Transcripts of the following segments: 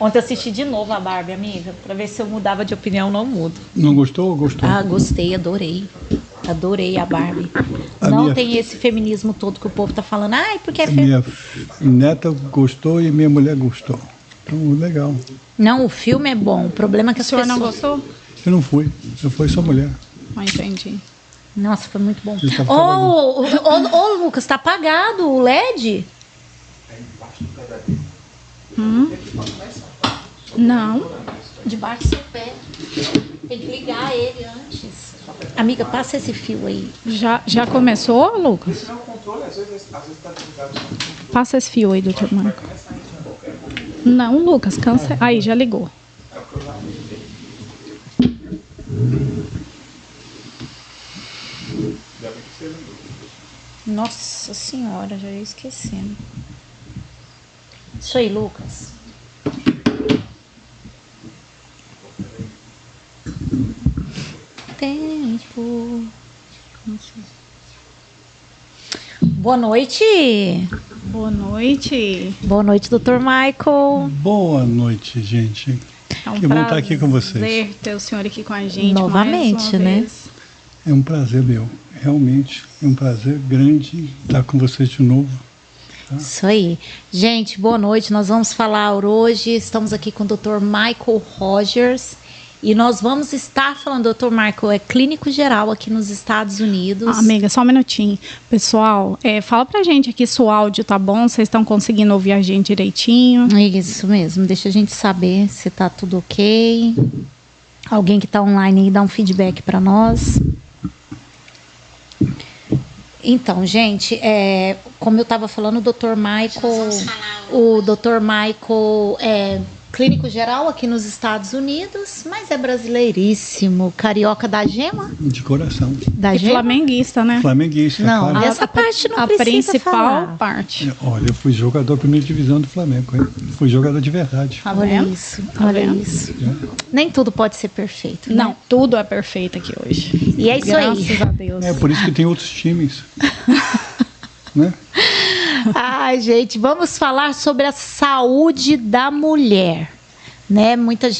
Ontem eu assisti de novo a Barbie, amiga, pra ver se eu mudava de opinião. Não mudo. Não gostou ou gostou? Ah, gostei, adorei. Adorei a Barbie. A não minha- tem esse feminismo todo que o povo tá falando. Ai, porque é Minha neta gostou e minha mulher gostou. Então, legal. Não, o filme é bom. O problema é que O as senhor pessoas... não gostou? Eu não fui. Eu fui só mulher. Ah, entendi. Nossa, foi muito bom. Ele tava trabalhando. Ô, Lucas, tá apagado o LED? Não. Debaixo do seu pé. Tem que ligar ele antes. Amiga, passa esse fio aí. Já começou, Lucas? Passa esse fio aí, doutor Marco. Não, Lucas, cansa. Aí, já ligou. Nossa senhora, já ia esquecendo. Isso aí, Lucas. Tempo. Boa noite. Boa noite. Boa noite, Dr. Michael. Boa noite, gente. É um Que bom estar aqui com vocês. prazer ter o senhor aqui com a gente Novamente, mais uma né? vez. É um prazer meu. Realmente é um prazer grande estar com vocês de novo. Isso aí. Gente, boa noite. Nós vamos falar hoje. Estamos aqui com o Dr. Michael Rogers. E nós vamos estar falando, Dr. Michael, é clínico geral aqui nos Estados Unidos. Amiga, só um minutinho. Pessoal, fala pra gente aqui se o áudio tá bom, vocês estão conseguindo ouvir a gente direitinho. Isso mesmo. Deixa a gente saber se tá tudo ok. Alguém que tá online aí dá um feedback para nós. Então, gente, como eu estava falando, o Dr. Michael é clínico geral aqui nos Estados Unidos, mas é brasileiríssimo, carioca da gema? De coração. Da E gema? flamenguista, né? Flamenguista, Não, claro. essa parte não a precisa principal falar. parte. Olha, eu fui jogador da primeira divisão do Flamengo. Hein? Fui jogador de verdade. Tá Olha vendo? isso, Tá olha vendo? isso. Nem tudo pode ser perfeito, né? Não, tudo é perfeito aqui hoje. E é isso aí. Graças a Deus. É por isso que tem outros times. Né? Ai, gente, vamos falar sobre a saúde da mulher. Né? Muitas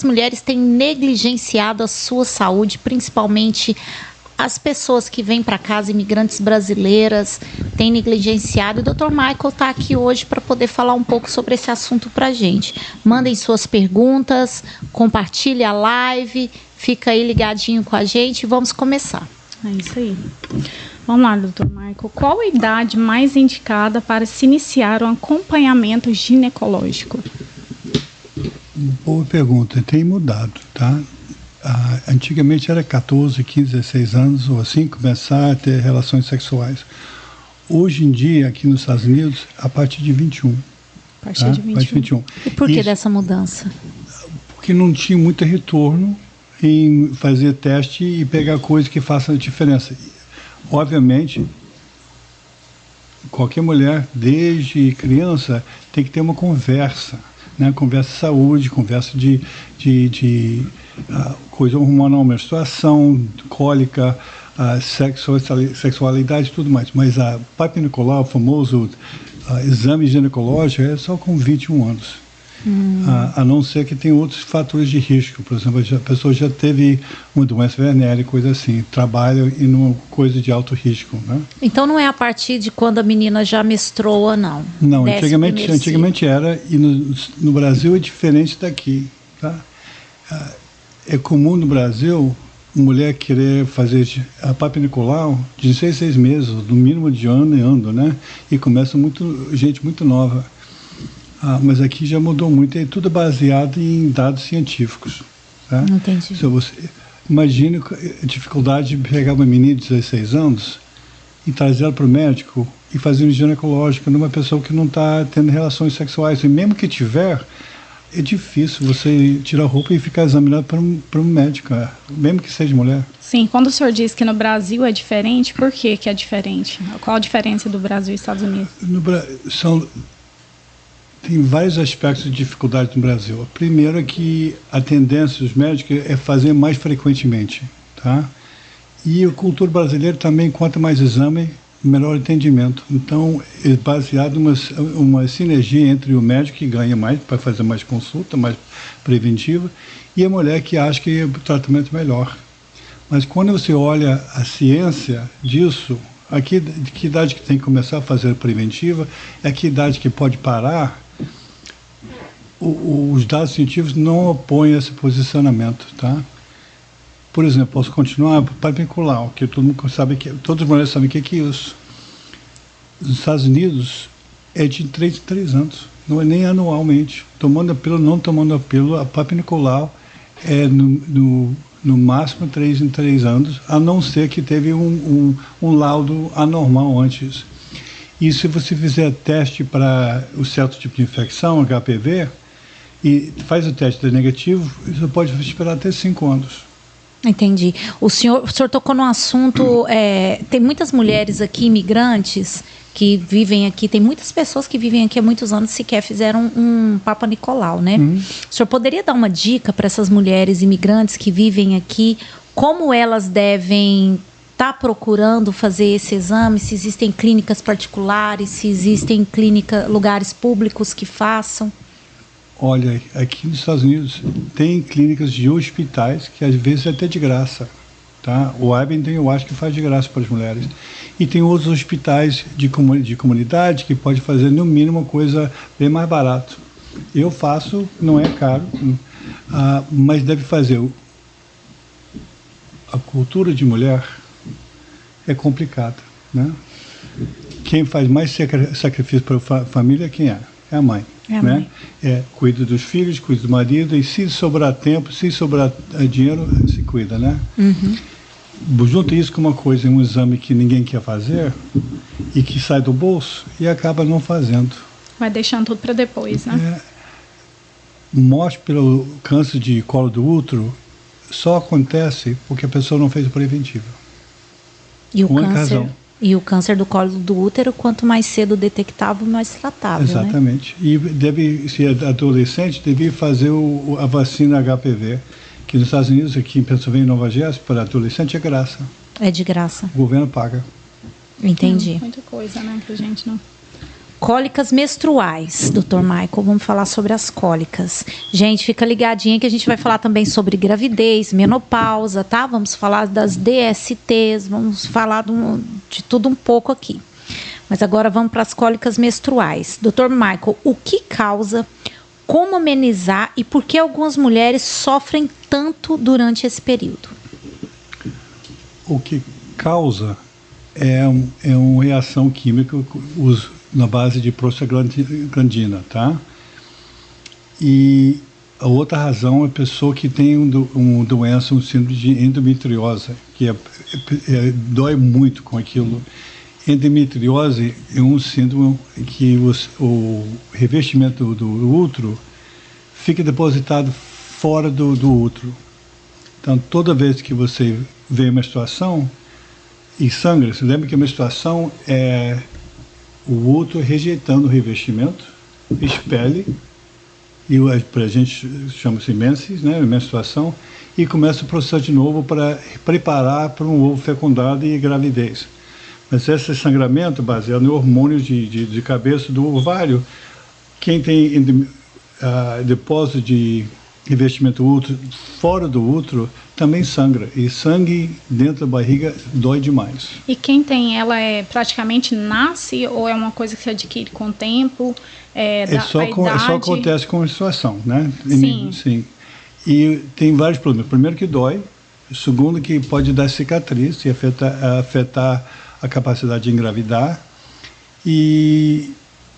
mulheres têm negligenciado a sua saúde, principalmente as pessoas que vêm para casa, imigrantes brasileiras, têm negligenciado. E o Dr. Michael está aqui hoje para poder falar um pouco sobre esse assunto para a gente. Mandem suas perguntas, compartilhe a live, fica aí ligadinho com a gente e vamos começar. É isso aí. Vamos lá, doutor Michael. Qual a idade mais indicada para se iniciar um acompanhamento ginecológico? Boa pergunta. Tem mudado, tá? Antigamente era 14, 15, 16 anos, ou assim, começar a ter relações sexuais. Hoje em dia, aqui nos Estados Unidos, a partir de 21. A partir de 21. E por que Isso dessa mudança? porque não tinha muito retorno em fazer teste e pegar coisa que faça a diferença. Obviamente, qualquer mulher, desde criança, tem que ter uma conversa, né? Conversa de saúde, conversa de coisa hormonal, menstruação, cólica, sexualidade e tudo mais. Mas a Papa Nicolau, o famoso exame ginecológico, é só com 21 anos. A não ser que tem outros fatores de risco. Por exemplo, a pessoa já teve uma doença venérea, coisa assim, trabalha em uma coisa de alto risco, né? Então não é a partir de quando a menina já menstrua, não? Não, Desce o primeiro antigamente era, e no Brasil é diferente daqui, tá? É comum no Brasil mulher querer fazer a Papa Nicolau de 6 meses, no mínimo de ano em ano, né? E começa gente muito nova. Mas aqui já mudou muito, é tudo baseado em dados científicos. Tá? Entendi. Se você imagine a dificuldade de pegar uma menina de 16 anos e trazer ela para o médico e fazer um ginecológico numa pessoa que não está tendo relações sexuais. E mesmo que tiver, é difícil você tirar a roupa e ficar examinado por um médico, mesmo que seja mulher. Sim, quando o senhor diz que no Brasil é diferente, por que é diferente? Qual a diferença do Brasil e Estados Unidos? Tem vários aspectos de dificuldade no Brasil. Primeiro é que a tendência dos médicos é fazer mais frequentemente, tá? E a cultura brasileira também, quanto mais exame, melhor entendimento. Então, é baseado uma sinergia entre o médico que ganha mais para fazer mais consulta, mais preventiva, e a mulher que acha que o tratamento é melhor. Mas quando você olha a ciência disso, aqui, de que idade que tem que começar a fazer preventiva, é que idade que pode parar, os dados científicos não opõem esse posicionamento, tá? Por exemplo, posso continuar para vincular, que todo mundo sabe que, todas as mulheres sabem o que é isso. Nos Estados Unidos é de 3 em 3 anos, não é nem anualmente. Tomando a pílula, não tomando a pílula, a Papa Nicolau é no máximo 3 em 3 anos, a não ser que teve um laudo anormal antes. E se você fizer teste para o certo tipo de infecção, HPV, e faz o teste de negativo, você pode esperar até 5 anos. Entendi. O senhor tocou num assunto, tem muitas mulheres aqui, imigrantes, que vivem aqui, tem muitas pessoas que vivem aqui há muitos anos sequer fizeram um Papa Nicolau, né? O senhor poderia dar uma dica para essas mulheres imigrantes que vivem aqui, como elas devem estar procurando fazer esse exame, se existem clínicas particulares, se existem lugares públicos que façam? Olha, aqui nos Estados Unidos tem clínicas de hospitais que às vezes é até de graça, tá? O Abington eu acho que faz de graça para as mulheres. E tem outros hospitais de comunidade que pode fazer no mínimo uma coisa bem mais barato. Eu faço, não é caro, mas deve fazer. A cultura de mulher é complicada, né? Quem faz mais sacrifício para a família, quem é? É a mãe. Né? Cuida dos filhos, cuida do marido, e se sobrar tempo, se sobrar dinheiro, se cuida, né? Junta isso com uma coisa, um exame que ninguém quer fazer e que sai do bolso e acaba não fazendo. Vai deixando tudo para depois, né? Morte pelo câncer de colo do útero só acontece porque a pessoa não fez o preventivo. E o câncer? Razão. E o câncer do colo do útero, quanto mais cedo detectável, mais tratável, exatamente. Né? E deve, se é adolescente, deve fazer a vacina HPV, que nos Estados Unidos, aqui em Pensilvânia e Nova Jersey, para adolescente é graça. É de graça. O governo paga. Entendi. Muita coisa, né, que a gente não... Cólicas menstruais, Dr. Michael, vamos falar sobre as cólicas. Gente, fica ligadinha que a gente vai falar também sobre gravidez, menopausa, tá? Vamos falar das DSTs, vamos falar de tudo um pouco aqui. Mas agora vamos para as cólicas menstruais. Dr. Michael, o que causa, como amenizar e por que algumas mulheres sofrem tanto durante esse período? O que causa é uma reação química, na base de prostaglandina, tá? E a outra razão é a pessoa que tem uma doença, um síndrome de endometriose, que dói muito com aquilo. Endometriose é um síndrome que o revestimento do útero fica depositado fora do útero. Então, toda vez que você vê a menstruação e sangra, você lembra que a menstruação é o útero rejeitando o revestimento, expele, e a gente chama-se menses, né, menstruação, e começa o processo de novo para preparar para um ovo fecundado e gravidez. Mas esse sangramento baseado no hormônio de cabeça do ovário, quem tem depósito de revestimento útero fora do útero também sangra, e sangue dentro da barriga dói demais. E quem tem ela praticamente nasce ou é uma coisa que se adquire com o tempo? Só acontece com a menstruação, né? Sim. E tem vários problemas. Primeiro que dói, segundo que pode dar cicatriz e afetar a capacidade de engravidar, e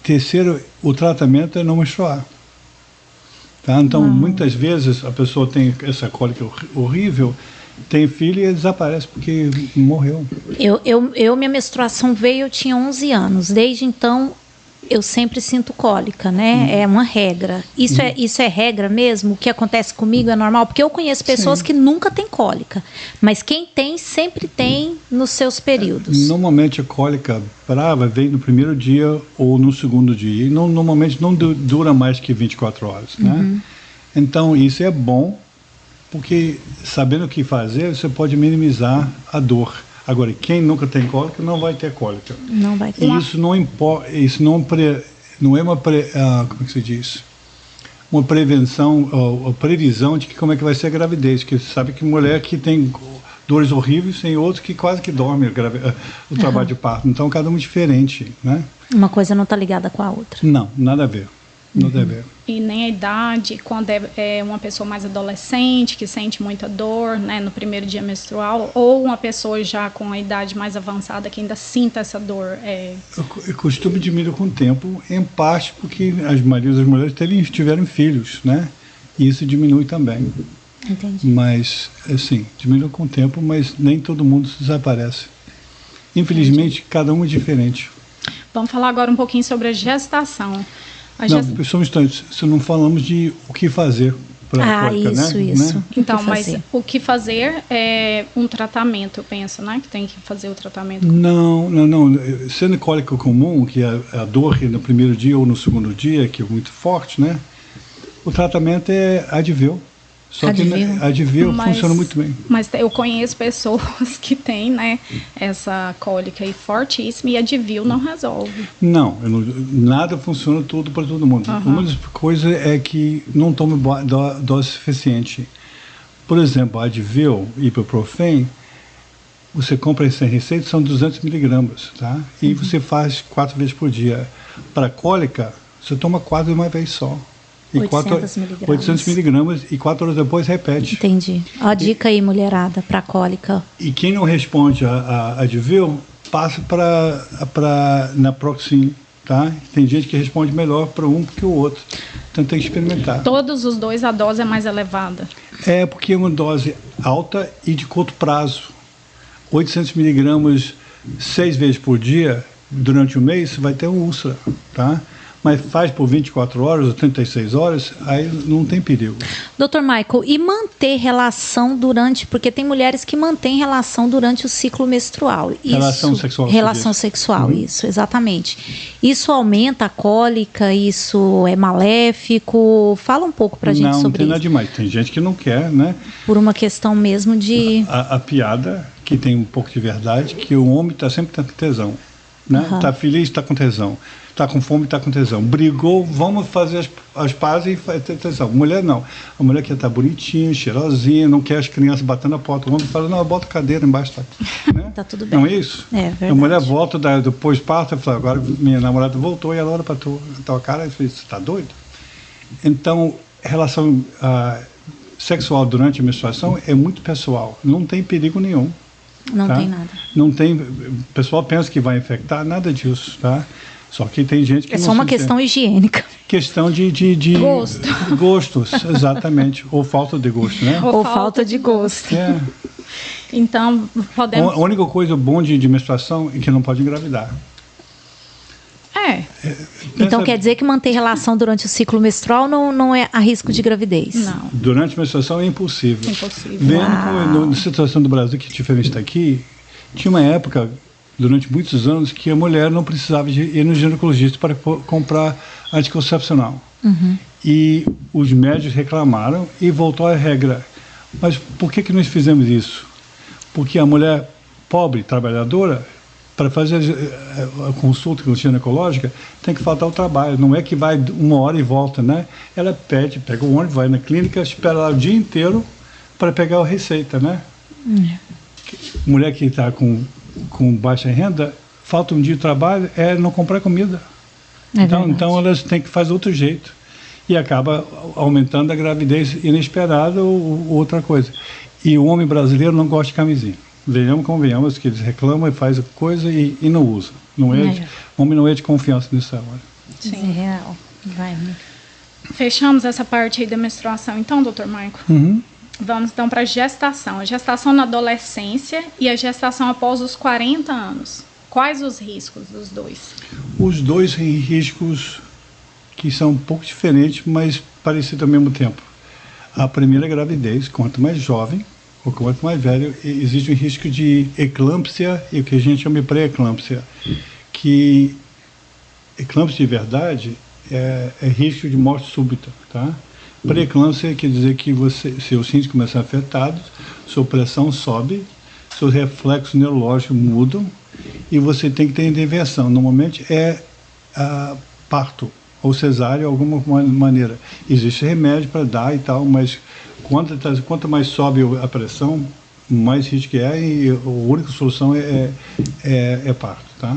terceiro, o tratamento é não menstruar. Tá? Então, muitas vezes a pessoa tem essa cólica horrível, tem filho e desaparece porque morreu. Minha menstruação veio, eu tinha 11 anos. Desde então, eu sempre sinto cólica, né? É uma regra. Isso é regra mesmo? O que acontece comigo é normal? Porque eu conheço pessoas que nunca têm cólica, mas quem tem, sempre tem nos seus períodos. Normalmente a cólica brava vem no primeiro dia ou no segundo dia. E normalmente não dura mais que 24 horas, né? Então isso é bom, porque sabendo o que fazer, você pode minimizar a dor. Agora, quem nunca tem cólica não vai ter cólica. Não vai ter. E isso não importa, isso não é uma como é que se diz? Uma prevenção ou previsão de que como é que vai ser a gravidez, que você sabe que mulher que tem dores horríveis tem outros que quase que dormem o trabalho de parto. Então cada um é diferente, né? Uma coisa não está ligada com a outra. Não, nada a ver. Nada a ver. E nem a idade, quando é uma pessoa mais adolescente, que sente muita dor, né, no primeiro dia menstrual, ou uma pessoa já com a idade mais avançada que ainda sinta essa dor. Eu costumo diminuir com o tempo, em parte porque as maioria das mulheres tiveram filhos, né? E isso diminui também. Entendi. Mas, assim, diminui com o tempo, mas nem todo mundo desaparece. Infelizmente, cada um é diferente. Vamos falar agora um pouquinho sobre a gestação. Não, só um instante, se não falamos de o que fazer para a cólica, isso, né? isso. Né? Então, mas o que fazer é um tratamento, eu penso, né? Que tem que fazer o tratamento. Não. Sendo cólica comum, que é a dor no primeiro dia ou no segundo dia, que é muito forte, né? O tratamento é Advil. Só Advil. que Advil funciona muito bem. Mas eu conheço pessoas que têm, né, essa cólica aí fortíssima e Advil não resolve. Não, nada funciona tudo para todo mundo. Uma das coisas é que não tome dose suficiente. Por exemplo, Advil, Ibuprofen, você compra sem receita, são 200 miligramas, tá? E você faz 4 vezes por dia. Para cólica, você toma 4 de uma vez só. 800 miligramas e 4 horas depois repete. Entendi. Ó, a dica aí, mulherada, para cólica. E quem não responde a Advil, passa para Naproxen, tá? Tem gente que responde melhor para um que o outro. Então tem que experimentar. Todos os dois, a dose é mais elevada? É porque é uma dose alta e de curto prazo. 800 miligramas 6 vezes por dia, durante um mês, você vai ter um úlcera, tá? Mas faz por 24 horas ou 36 horas, aí não tem perigo. Dr. Michael, e manter relação durante... Porque tem mulheres que mantêm relação durante o ciclo menstrual. Relação sexual. Relação sexual, isso, exatamente. Isso aumenta a cólica? Isso é maléfico? Fala um pouco pra gente sobre isso. Não tem nada demais. Tem gente que não quer, né? Por uma questão mesmo de... A piada, que tem um pouco de verdade, que o homem está sempre com tesão. Né? Tá feliz, está com tesão. Está com fome, está com tesão. Brigou, vamos fazer as pazes e ter tesão. Mulher não. A mulher quer estar bonitinha, cheirosinha, não quer as crianças batendo a porta. O homem fala, não, bota a cadeira embaixo. Né? Tá tudo bem. Não é isso? É verdade. A mulher volta do pós-parto e fala, agora minha namorada voltou e ela olha para tua cara e fala, você está doido? Então, relação sexual durante a menstruação é muito pessoal. Não tem perigo nenhum. Não tem nada. Não tem. O pessoal pensa que vai infectar, nada disso, tá? Só que tem gente que é só uma questão higiênica. Questão de gosto. Gostos, exatamente. Ou falta de gosto, né? Ou falta de gosto. É. Então, podemos... A única coisa bom de menstruação é que não pode engravidar. Então quer dizer que manter relação durante o ciclo menstrual não é a risco de gravidez? Não. Durante a menstruação é impossível. Impossível. Vendo na situação do Brasil, que é diferente daqui, tinha uma época, durante muitos anos, que a mulher não precisava de ir no ginecologista para comprar anticoncepcional. E os médicos reclamaram e voltou à regra. Mas por que nós fizemos isso? Porque a mulher pobre, trabalhadora, para fazer a consulta ginecológica, tem que faltar o trabalho. Não é que vai 1 hora e volta, né? Ela pega o ônibus, vai na clínica, espera lá o dia inteiro para pegar a receita, né? Mulher que está com baixa renda, falta um dia de trabalho, é não comprar comida. Então elas têm que fazer outro jeito. E acaba aumentando a gravidez inesperada ou outra coisa. E o homem brasileiro não gosta de camisinha. Venhamos como venhamos, que eles reclamam e fazem coisa e não usam. O homem não é de confiança nessa hora. Sim. É real. Vai. Fechamos essa parte aí da menstruação, então, doutor Michael? Vamos então para a gestação. A gestação na adolescência e a gestação após os 40 anos. Quais os riscos dos dois? Os dois riscos que são um pouco diferentes, mas parecidos ao mesmo tempo. A primeira gravidez, quanto mais jovem, ou quanto mais velho, existe um risco de eclâmpsia e o que a gente chama de pré-eclâmpsia. Que eclâmpsia de verdade é risco de morte súbita, tá? Pré-eclâmpsia quer dizer que seus rins começam afetados, sua pressão sobe, seus reflexos neurológicos mudam e você tem que ter intervenção. Normalmente é parto ou cesárea de alguma maneira. Existe remédio para dar e tal, mas quanto mais sobe a pressão, mais risco é, e a única solução é parto, tá?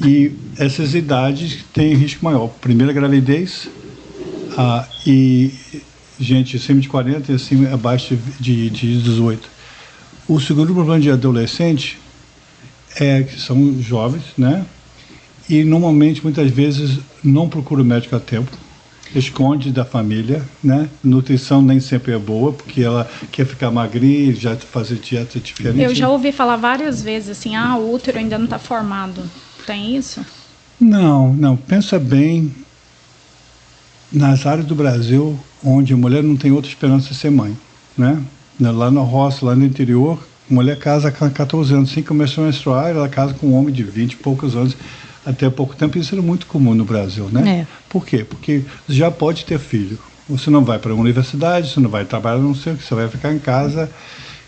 E essas idades têm risco maior. Primeira gravidez e gente acima de 40 e abaixo de 18. O segundo problema de adolescente é que são jovens, né? E normalmente, muitas vezes, não procura o médico a tempo, esconde da família, né? Nutrição nem sempre é boa, porque ela quer ficar magrinha e já fazer dieta diferente. Eu já ouvi falar várias vezes assim, o útero ainda não está formado. Tem isso? Não. Pensa bem nas áreas do Brasil onde a mulher não tem outra esperança de ser mãe, né? Lá na roça, lá no interior, a mulher casa com 14 anos. Assim que começou a menstruar, ela casa com um homem de 20 e poucos anos. Até pouco tempo isso era muito comum no Brasil, né? Por quê? Porque já pode ter filho. Você não vai para a universidade, você não vai trabalhar, não sei o que, você vai ficar em casa.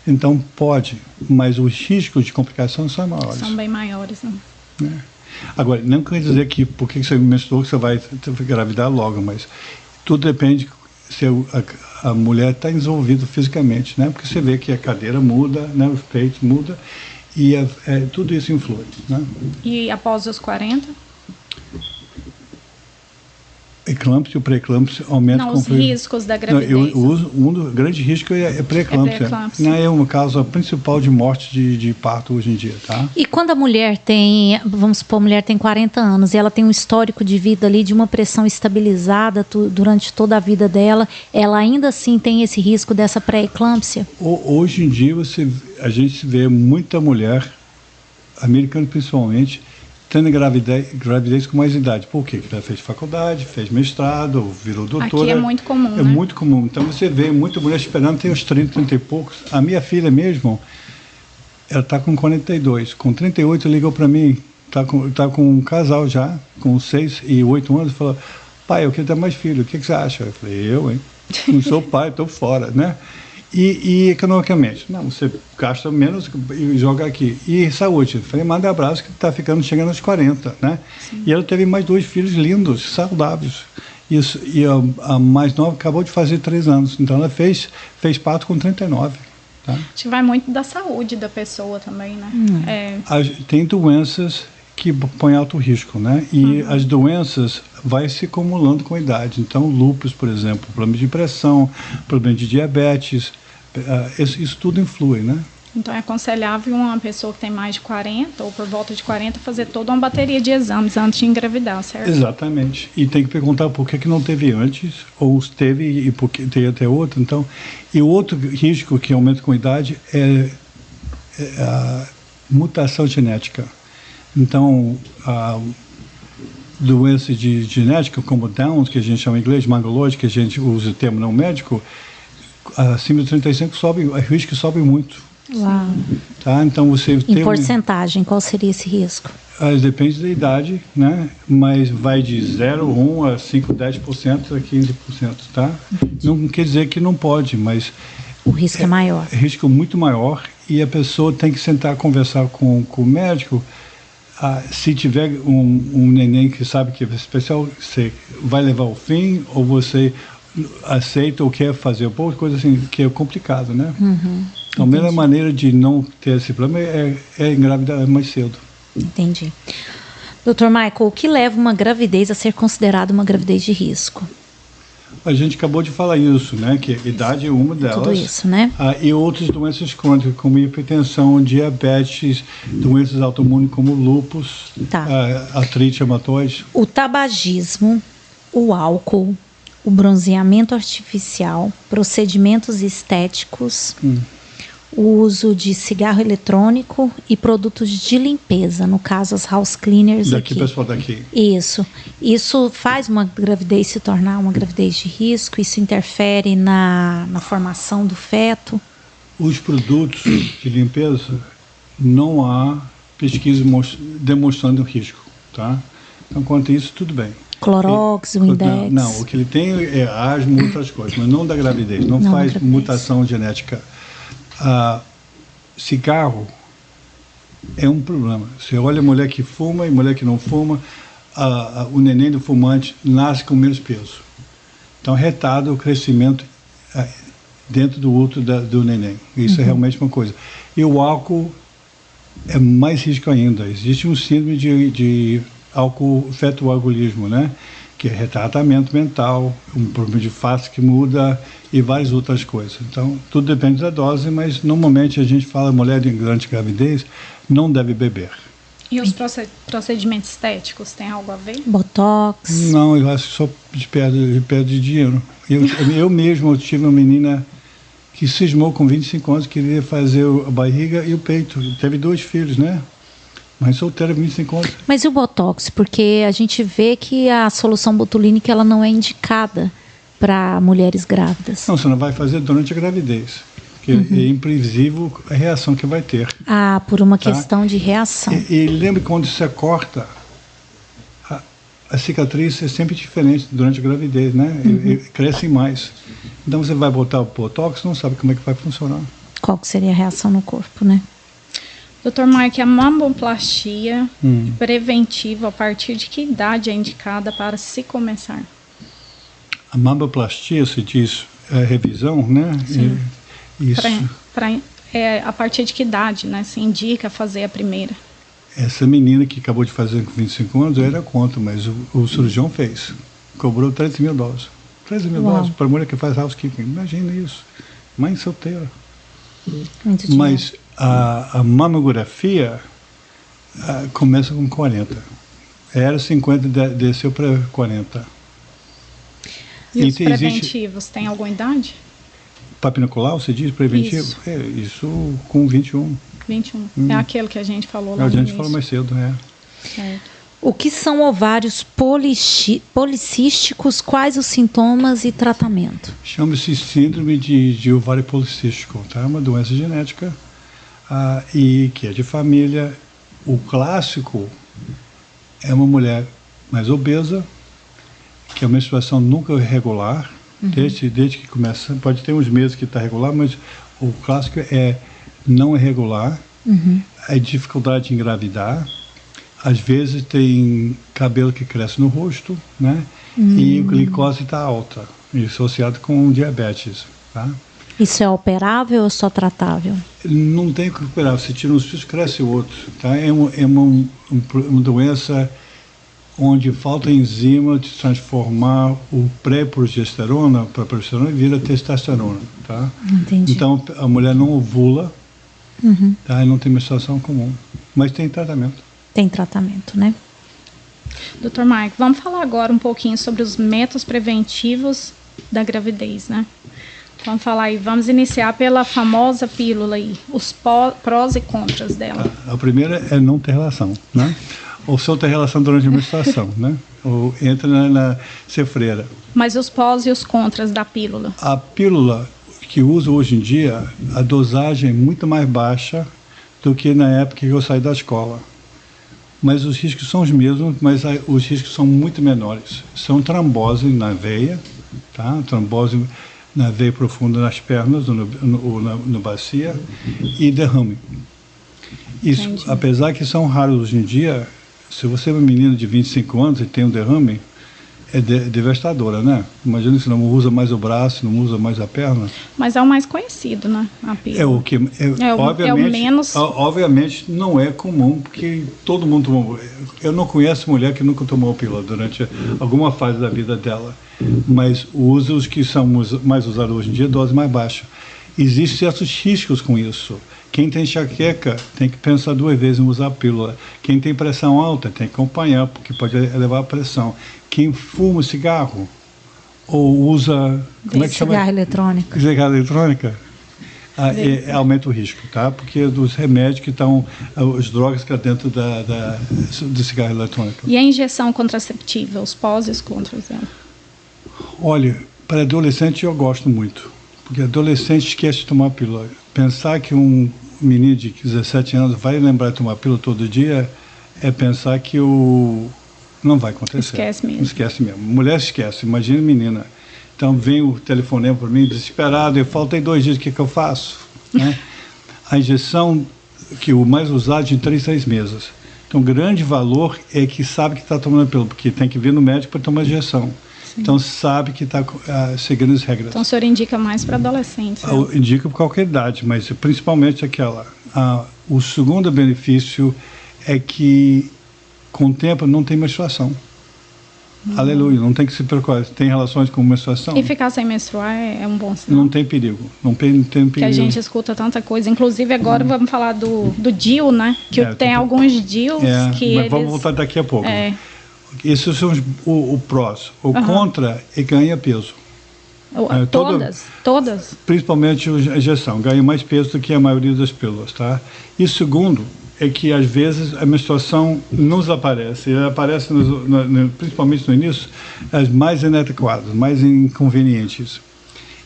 Então pode, mas os riscos de complicação são maiores. São bem maiores, né? Agora, não quer dizer que porque você menstruou que você vai engravidar logo, mas tudo depende se a mulher está envolvida fisicamente, né? Porque você vê que a cadeira muda, né? Os peitos mudam. E tudo isso influi, né? E após os 40? Eclâmpsia, o pré-eclâmpsia aumenta... Os riscos da gravidez. Um dos grandes riscos é pré-eclâmpsia. É uma causa principal de morte de parto hoje em dia, tá? E quando a mulher tem, vamos supor, a mulher tem 40 anos e ela tem um histórico de vida ali de uma pressão estabilizada durante toda a vida dela, ela ainda assim tem esse risco dessa pré-eclâmpsia? Hoje em dia a gente vê muita mulher, americana principalmente, tendo gravidez com mais idade. Por quê? Porque ela fez faculdade, fez mestrado, virou doutora. Aqui é muito comum, né? É muito comum. Então você vê muita mulher esperando, tem os 30 e poucos. A minha filha mesmo, ela está com 42. Com 38 ligou para mim, tá com um casal já, com 6 e 8 anos, falou, pai, eu quero ter mais filho, o que você acha? Eu falei, hein? Não sou pai, estou fora, né? E economicamente, não, você gasta menos e joga aqui. E saúde, falei, manda abraço que está chegando aos 40, né? Sim. E ela teve mais 2 filhos lindos, saudáveis. Isso, e a mais nova acabou de fazer 3 anos, então ela fez parto com 39. Tá? Acho que vai muito da saúde da pessoa também, né? Tem doenças que põem alto risco, né? E as doenças vai se acumulando com a idade. Então, lúpus, por exemplo, problema de pressão, problema de diabetes, isso tudo influi, né? Então, é aconselhável uma pessoa que tem mais de 40 ou por volta de 40 fazer toda uma bateria de exames antes de engravidar, certo? Exatamente. E tem que perguntar por que não teve antes, ou teve e por que tem até outro. Então, e o outro risco que aumenta com a idade é a mutação genética. Então, a doença de genética, como Down, que a gente chama em inglês, mangolóide, que a gente usa o termo não médico, acima de 35 o risco sobe muito. Uau. Tá? Então você tem porcentagem, qual seria esse risco? Depende da idade, né? Mas vai de 0,1 a 5, 10% a 15%, tá? Não quer dizer que não pode, mas o risco é maior. É risco muito maior e a pessoa tem que sentar conversar com o médico. Se tiver um neném que sabe que é especial, você vai levar ao fim ou você aceita ou quer fazer coisa assim que é complicado, né? Então, a melhor maneira de não ter esse problema é engravidar mais cedo. Entendi. Dr. Michael, o que leva uma gravidez a ser considerada uma gravidez de risco? A gente acabou de falar isso, né? Que a idade é uma delas. Tudo isso, né? E outras doenças crônicas, como hipertensão, diabetes, doenças autoimunes como lúpus, artrite reumatoide. O tabagismo, o álcool, o bronzeamento artificial, procedimentos estéticos, o uso de cigarro eletrônico e produtos de limpeza, no caso as house cleaners daqui. Pessoal daqui. Isso faz uma gravidez se tornar uma gravidez de risco? Isso interfere na formação do feto? Os produtos de limpeza, não há pesquisa demonstrando risco, tá? Então, quanto a isso, tudo bem. Clorox, o Index? Não, o que ele tem é asma e outras coisas, mas não da gravidez, não faz mutação genética. cigarro é um problema. Você olha a mulher que fuma e mulher que não fuma, o neném do fumante nasce com menos peso. Então, retarda o crescimento dentro do útero do neném. Isso é realmente uma coisa. E o álcool é mais risco ainda. Existe um síndrome de fetoalcoolismo, né? Que é retardamento mental, um problema de face que muda e várias outras coisas. Então, tudo depende da dose, mas normalmente a gente fala mulher durante gravidez não deve beber. E os procedimentos estéticos, tem algo a ver? Botox? Não, eu acho que só perde dinheiro. Eu mesmo tive uma menina que cismou com 25 anos, queria fazer a barriga e o peito. Teve 2 filhos, né? Mas solteira, 25 anos. Mas e o Botox? Porque a gente vê que a solução botulínica ela não é indicada para mulheres grávidas. Não, você não vai fazer durante a gravidez. Porque é imprevisível a reação que vai ter. Ah, por uma questão de reação. E lembre que quando você corta, a cicatriz é sempre diferente durante a gravidez, né? E crescem mais. Então você vai botar o Botox, não sabe como é que vai funcionar. Qual que seria a reação no corpo, né? Dr. Mike, a mamoplastia preventiva, a partir de que idade é indicada para se começar? A mamoplastia, se diz revisão, né? Sim. Isso. A partir de que idade, né? Se indica fazer a primeira? Essa menina que acabou de fazer com 25 anos, eu era contra, mas o cirurgião fez. Cobrou $13 mil. $13 mil para a mulher que faz housekeeping. Imagina isso. Mãe solteira. Muito mas a mamografia começa com 40. Era 50, desceu para 40. E os preventivos, tem alguma idade? Papinicolau, você diz preventivo? Isso. Isso com 21. 21. É aquele que a gente falou lá a no gente início. falou mais cedo, né? Certo. O que são ovários policísticos? Quais os sintomas e tratamento? Chama-se síndrome de ovário policístico, tá? É uma doença genética e que é de família. O clássico é uma mulher mais obesa, que a menstruação nunca é regular, desde que começa. Pode ter uns meses que está regular, mas o clássico não é regular. A dificuldade de engravidar. Às vezes tem cabelo que cresce no rosto, né? E a glicose está alta, associado com diabetes, tá? Isso é operável ou só tratável? Não tem que operar, você tira um fios, cresce o outro, tá? É uma doença onde falta enzima de transformar o pré-progesterona para progesterona e vira testosterona, tá? Entendi. Então a mulher não ovula, tá? E não tem menstruação comum, mas tem tratamento. Tem tratamento, né? Dr. Mike, vamos falar agora um pouquinho sobre os métodos preventivos da gravidez, né? Vamos falar aí, vamos iniciar pela famosa pílula aí, os prós e contras dela. A primeira é não ter relação, né? Ou só ter relação durante a menstruação, né? Ou entra na cefreira. Mas os prós e os contras da pílula? A pílula que uso hoje em dia, a dosagem é muito mais baixa do que na época que eu saí da escola. Mas os riscos são os mesmos, mas os riscos são muito menores. São trombose na veia, tá? Trombose na veia profunda nas pernas ou no bacia e derrame. Isso, entendi. Apesar que são raros hoje em dia, se você é uma menina de 25 anos e tem um derrame, é devastadora, né? Imagina se não usa mais o braço, não usa mais a perna. Mas é o mais conhecido, né? A pílula. É o que é o menos. Obviamente não é comum, porque todo mundo tomou. Eu não conheço mulher que nunca tomou pílula durante alguma fase da vida dela, mas os que são mais usados hoje em dia, dose mais baixa. Existem certos riscos com isso. Quem tem enxaqueca tem que pensar 2 vezes em usar a pílula. Quem tem pressão alta tem que acompanhar, porque pode elevar a pressão. Quem fuma cigarro ou usa... Como é que chama? Cigarro eletrônico. Cigarro eletrônica. Aumenta o risco, tá? Porque dos remédios que estão... As drogas que estão dentro do cigarro eletrônico. E a injeção contraceptiva, os pós e os contras dela? Olha, para adolescente eu gosto muito. Porque adolescente esquece de tomar pílula. Pensar que um menino de 17 anos vai lembrar de tomar pílula todo dia é pensar que não vai acontecer. Esquece mesmo. Esquece mesmo. Mulher esquece, imagina menina. Então vem o telefonema para mim desesperado, eu faltei 2 dias, o que eu faço? Né? A injeção que o mais usado de 3 meses. Então, o grande valor é que sabe que está tomando pílula, porque tem que vir no médico para tomar injeção. Sim. Então, sabe que está seguindo as regras. Então, o senhor indica mais para adolescentes? Né? Indica para qualquer idade, mas principalmente aquela. O segundo benefício é que, com o tempo, não tem menstruação. Aleluia, não tem que se preocupar. Tem relações com menstruação? E ficar sem menstruar é um bom sinal? Não tem perigo. Não tem perigo. Que a gente escuta tanta coisa. Inclusive, agora vamos falar do DIU, né? Que tem alguns DIUs que mas vamos voltar daqui a pouco. Esses são o prós. O contra é ganha peso. Todas? Principalmente a injeção. Ganha mais peso do que a maioria das pílulas, tá? E segundo, é que às vezes a menstruação não aparece. Ela aparece principalmente no início, as mais inadequadas, mais inconvenientes.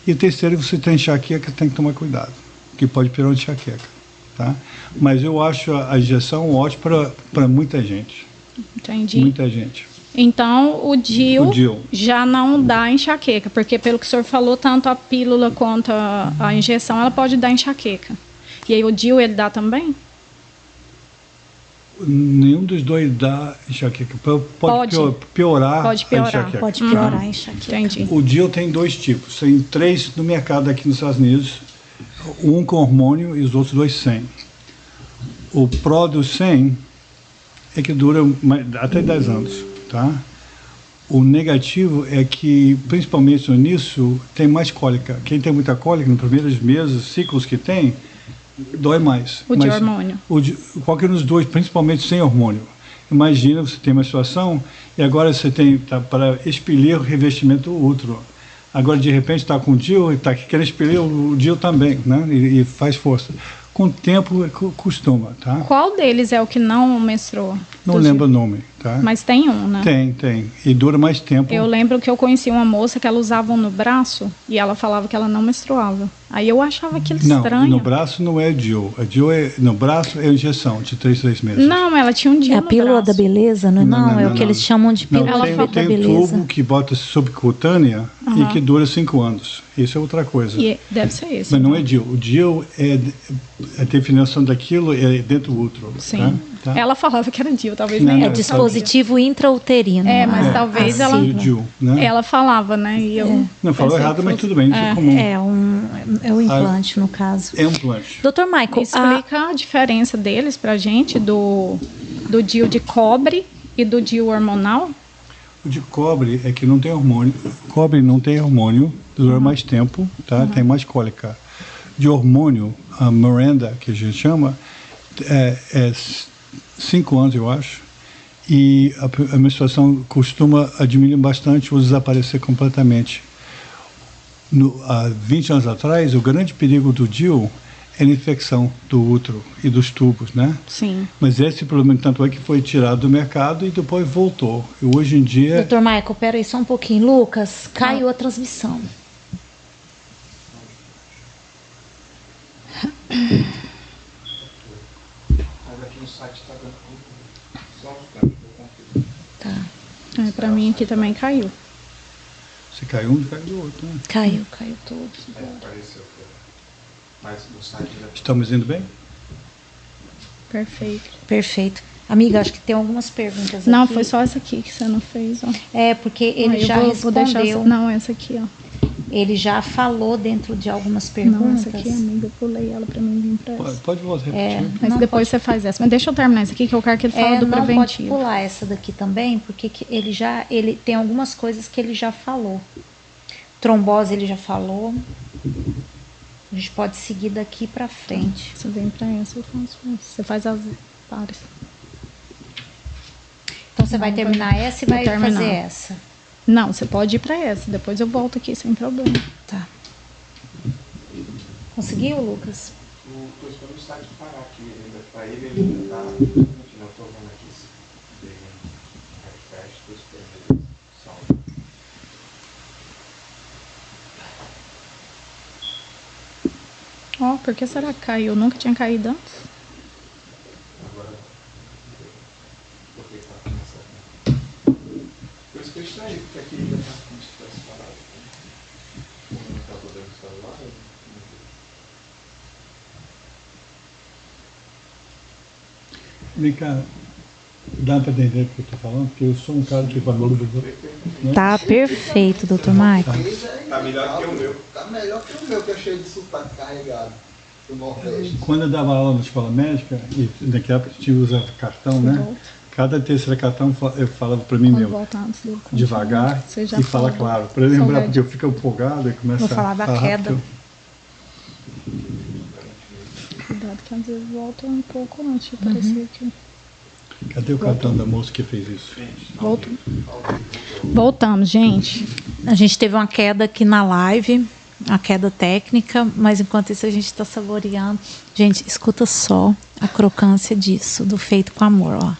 E terceiro, você tem enxaqueca, tem que tomar cuidado, que pode piorar uma enxaqueca, tá? Mas eu acho a injeção ótima para muita gente. Entendi. Muita gente. Então, o DIU já não dá enxaqueca, porque pelo que o senhor falou, tanto a pílula quanto a injeção, ela pode dar enxaqueca. E aí o DIU, ele dá também? Nenhum dos dois dá enxaqueca. Pode piorar a enxaqueca. Pode piorar a enxaqueca. Entendi. O DIU tem 2 tipos. Tem 3 no mercado aqui nos Estados Unidos. Um com hormônio e os outros 2 sem. O pró do sem é que dura até 10 anos. Tá? O negativo é que, principalmente no início, tem mais cólica. Quem tem muita cólica, nos primeiros meses, ciclos que tem, dói mais. O de hormônio. Qualquer dos dois, principalmente sem hormônio. Imagina, você tem uma situação e agora você tem para expelir o revestimento útero. Agora, de repente, está com o DIU e está querendo expelir o DIU também, né? E faz força. Com o tempo, costuma, tá? Qual deles é o que não menstrua? Não lembro o nome, tá? Mas tem um, né? Tem. E dura mais tempo. Eu lembro que eu conheci uma moça que ela usava no braço e ela falava que ela não menstruava. Aí eu achava aquilo estranho. Não, no braço não é DIU. A DIU no braço é injeção de 3 meses. Não, ela tinha um DIU no braço. É a pílula da beleza, não é? Não, é o que eles chamam de pílula da beleza. Tem um tubo que bota subcutânea e que dura 5 anos. Isso é outra coisa. Deve ser isso. Mas não é DIU. O DIU a definição daquilo é dentro do útero. Sim. Tá? Ela falava que era DIU, talvez nem é dispositivo intrauterino. Mas talvez ela... DIU, né? Ela falava, né? E eu não, falou errado, mas tudo bem, isso é comum. É um implante, no caso. É um implante. Dr. Michael, explica a diferença deles pra gente, do DIU de cobre e do DIU hormonal? O de cobre é que não tem hormônio. Cobre não tem hormônio, dura mais tempo, tá? Tem mais cólica. De hormônio, a Miranda, que a gente chama, é 5 anos, eu acho. E a menstruação costuma diminuir bastante ou desaparecer completamente. Há 20 anos atrás, o grande perigo do DIU é a infecção do útero e dos tubos, né? Sim. Mas esse problema, tanto é que foi tirado do mercado e depois voltou. E hoje em dia... Dr. Michael, peraí só um pouquinho. Lucas, caiu a transmissão. Aqui no site está dando só os campos, eu confio. Tá. Para mim aqui também caiu. Se caiu um, caiu o outro, né? Caiu todos. Apareceu. Mas no site já... Estamos indo bem? Perfeito. Amiga, acho que tem algumas perguntas não, aqui. foi só essa aqui que você não fez, ó. É, porque ele já respondeu. Não, essa aqui, ó. Ele já falou dentro de algumas perguntas. Não, essa aqui, amiga, eu pulei ela pra mim vir pra essa. Pode voltar repetir. Mas não, depois você faz essa. Mas deixa eu terminar essa aqui, que eu quero que ele fale do preventivo. Pode pular essa daqui também, porque ele tem algumas coisas que ele já falou. Trombose ele já falou. A gente pode seguir daqui pra frente. Você vem pra essa, eu faço essa. Você faz as pares. Então você vai terminar essa e vai fazer essa. Não, você pode ir pra essa. Depois eu volto aqui sem problema. Tá. Conseguiu, Lucas? Estou esperando o site parar aqui. Para ele ainda está... Não estou vendo aqui se tem refresh, estou esperando ele salvar. Ó, por que será que caiu? Nunca tinha caído antes? Agora, por que está começando? Por isso que eu estranhei, porque aqui já está como se tivesse parado. Como não está podendo celular, Vem cá, dá para entender o que eu estou falando? Porque eu sou um cara que valor do... Né? Tá perfeito, doutor Maico. Tá melhor que o meu. Tá melhor que o meu, que é cheio de sotaque carregado do Nordeste. Quando eu dava aula na escola médica, e naquela época a gente usava cartão, né? Cada terceiro cartão eu falava para mim mesmo, devagar e fala claro. Para lembrar, porque eu fico empolgado e começo Vou falar da queda. Cuidado que às vezes volta um pouco antes de aparecer aqui. Cadê o cartão da moça que fez isso? Voltamos, gente. A gente teve uma queda aqui na live, a queda técnica, mas enquanto isso a gente está saboreando. Gente, escuta só a crocância disso, do feito com amor, ó.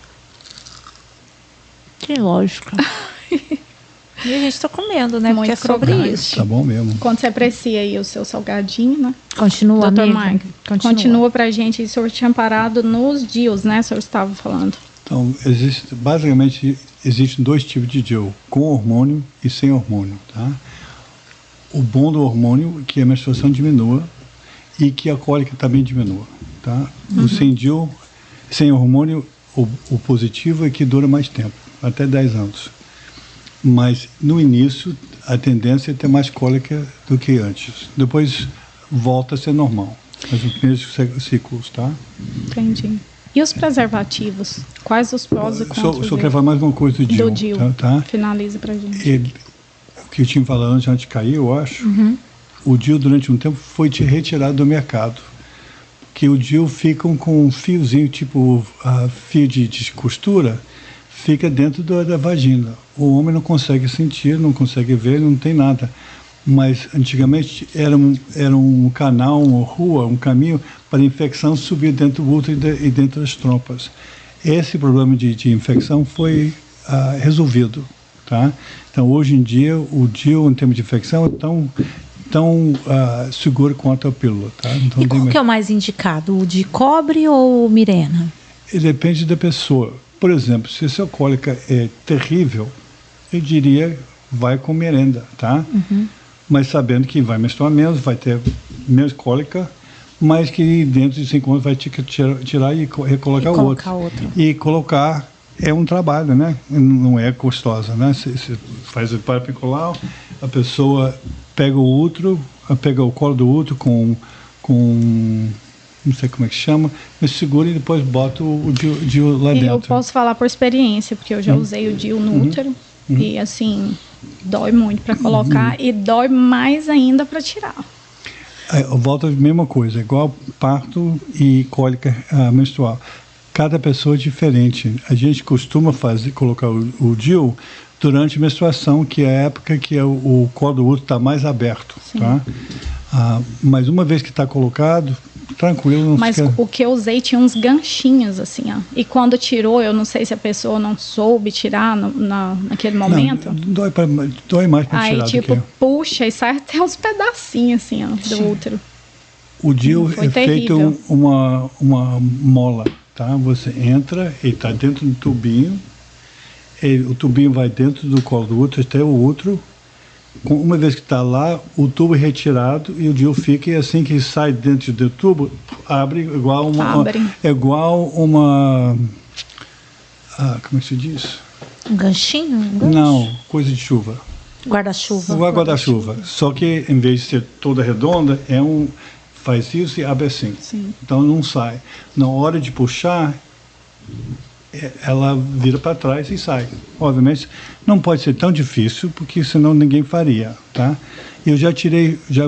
Que lógico. E a gente tá comendo, né? Muito porque é sobre crocante. isso. Tá bom mesmo. Quando você aprecia aí o seu salgadinho, né? Continua, Dr. amiga. Mike, continua pra gente. O senhor tinha parado nos DIUs, né? O senhor estava falando. Então, basicamente, existem dois tipos de DIU, com hormônio e sem hormônio, tá? O bom do hormônio é que a menstruação diminua e que a cólica também diminua, tá? O sem DIU, sem hormônio, o positivo é que dura mais tempo, até 10 anos. Mas, no início, a tendência é ter mais cólica do que antes. Depois, volta a ser normal. Mas os primeiros ciclos, tá? Entendi. E os preservativos? Quais os prós e contras? Só quero falar mais uma coisa do DIU. Do DIU. Tá? Finaliza pra gente. O que eu tinha falado antes de cair, eu acho, o DIU durante um tempo foi retirado do mercado. Porque o DIU fica com um fiozinho, tipo fio de costura, fica dentro da vagina. O homem não consegue sentir, não consegue ver, não tem nada. Mas antigamente era um canal, uma rua, um caminho para a infecção subir dentro do útero e dentro das trompas. Esse problema de infecção foi resolvido, tá? Então hoje em dia o DIU em termos de infecção é tão seguro quanto a pílula, tá? Então, E qual que é o mais indicado? O de cobre ou o Mirena? Depende da pessoa. Por exemplo, se a sua cólica é terrível, eu diria vai com merenda, tá? Mas sabendo que vai menstruar menos, vai ter menos cólica, mas que dentro de 5 anos vai ter que tirar e recolocar o outro. E colocar é um trabalho, né? Não é custosa, né? Você faz o parto Nicolau, a pessoa pega o útero, pega o colo do útero com não sei como é que chama, mas segura e depois bota o DIU lá dentro. Eu posso falar por experiência, porque eu já usei o DIU no útero e assim, dói muito para colocar e dói mais ainda para tirar. Volta a mesma coisa, igual parto e cólica menstrual. Cada pessoa é diferente. A gente costuma colocar o DIU durante a menstruação, que é a época que o colo do útero está mais aberto, tá? Mas uma vez que está colocado, tranquilo. Mas o que eu usei tinha uns ganchinhos assim, ó. E quando tirou, eu não sei se a pessoa não soube tirar naquele momento. Não, dói mais para tirar. Aí tipo, puxa e sai até uns pedacinhos assim, ó, do útero. O DIU é terrível. feito uma mola, tá? Você entra, ele está dentro do tubinho, o tubinho vai dentro do colo do útero até o útero. Uma vez que está lá, o tubo é retirado e o DIU fica, e assim que sai dentro do tubo, abre igual uma... como é que se diz? Um ganchinho? Não, coisa de chuva. Guarda-chuva. Guarda-chuva. Só que, em vez de ser toda redonda, faz isso e abre assim. Sim. Então não sai. Na hora de puxar, ela vira para trás e sai. Obviamente, não pode ser tão difícil, porque senão ninguém faria, tá? Eu já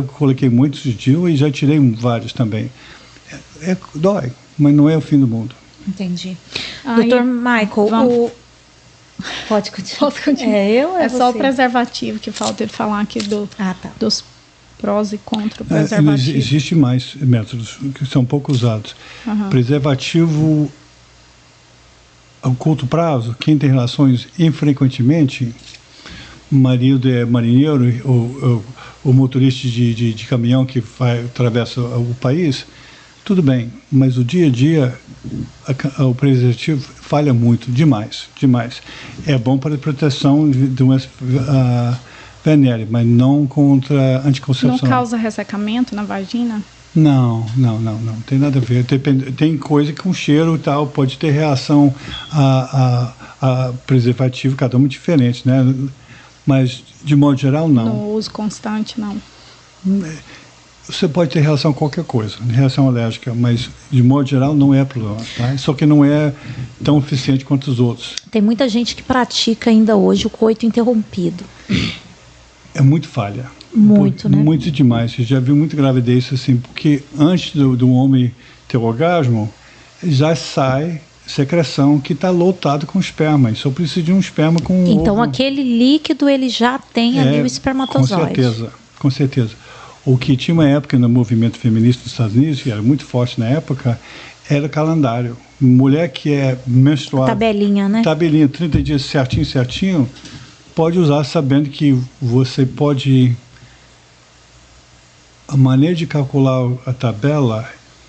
coloquei muitos DIU e já tirei vários também. Dói, mas não é o fim do mundo. Entendi. Dr. Michael, Pode continuar. Posso continuar? É só o preservativo que falta ele falar aqui dos prós e contras do preservativo. Existem mais métodos que são pouco usados. Preservativo a curto prazo, quem tem relações infrequentemente, marido é marinheiro, o motorista de caminhão que atravessa o país, tudo bem, mas o dia a dia o preservativo falha muito, demais. É bom para a proteção de doenças venéreas, mas não contra anticoncepção. Não causa ressecamento na vagina? Não tem nada a ver. Tem coisa com cheiro e tal, pode ter reação a preservativo, cada um diferente, né? Mas, de modo geral, não. No uso constante, não. Você pode ter reação a qualquer coisa, reação alérgica, mas, de modo geral, não é problema, tá? Só que não é tão eficiente quanto os outros. Tem muita gente que pratica ainda hoje o coito interrompido. É muito falha. Muito, né? Muito demais. Eu já vi muita gravidez assim, porque antes do homem ter orgasmo, já sai secreção que está lotado com esperma. Só precisa de um esperma com Então, ovo. aquele líquido, ele já tem ali o espermatozoide. Com certeza. O que tinha uma época no movimento feminista dos Estados Unidos, que era muito forte na época, era calendário. Mulher que é menstruada... Tabelinha, né? Tabelinha, 30 dias certinho, pode usar sabendo que você pode... A maneira de calcular a tabela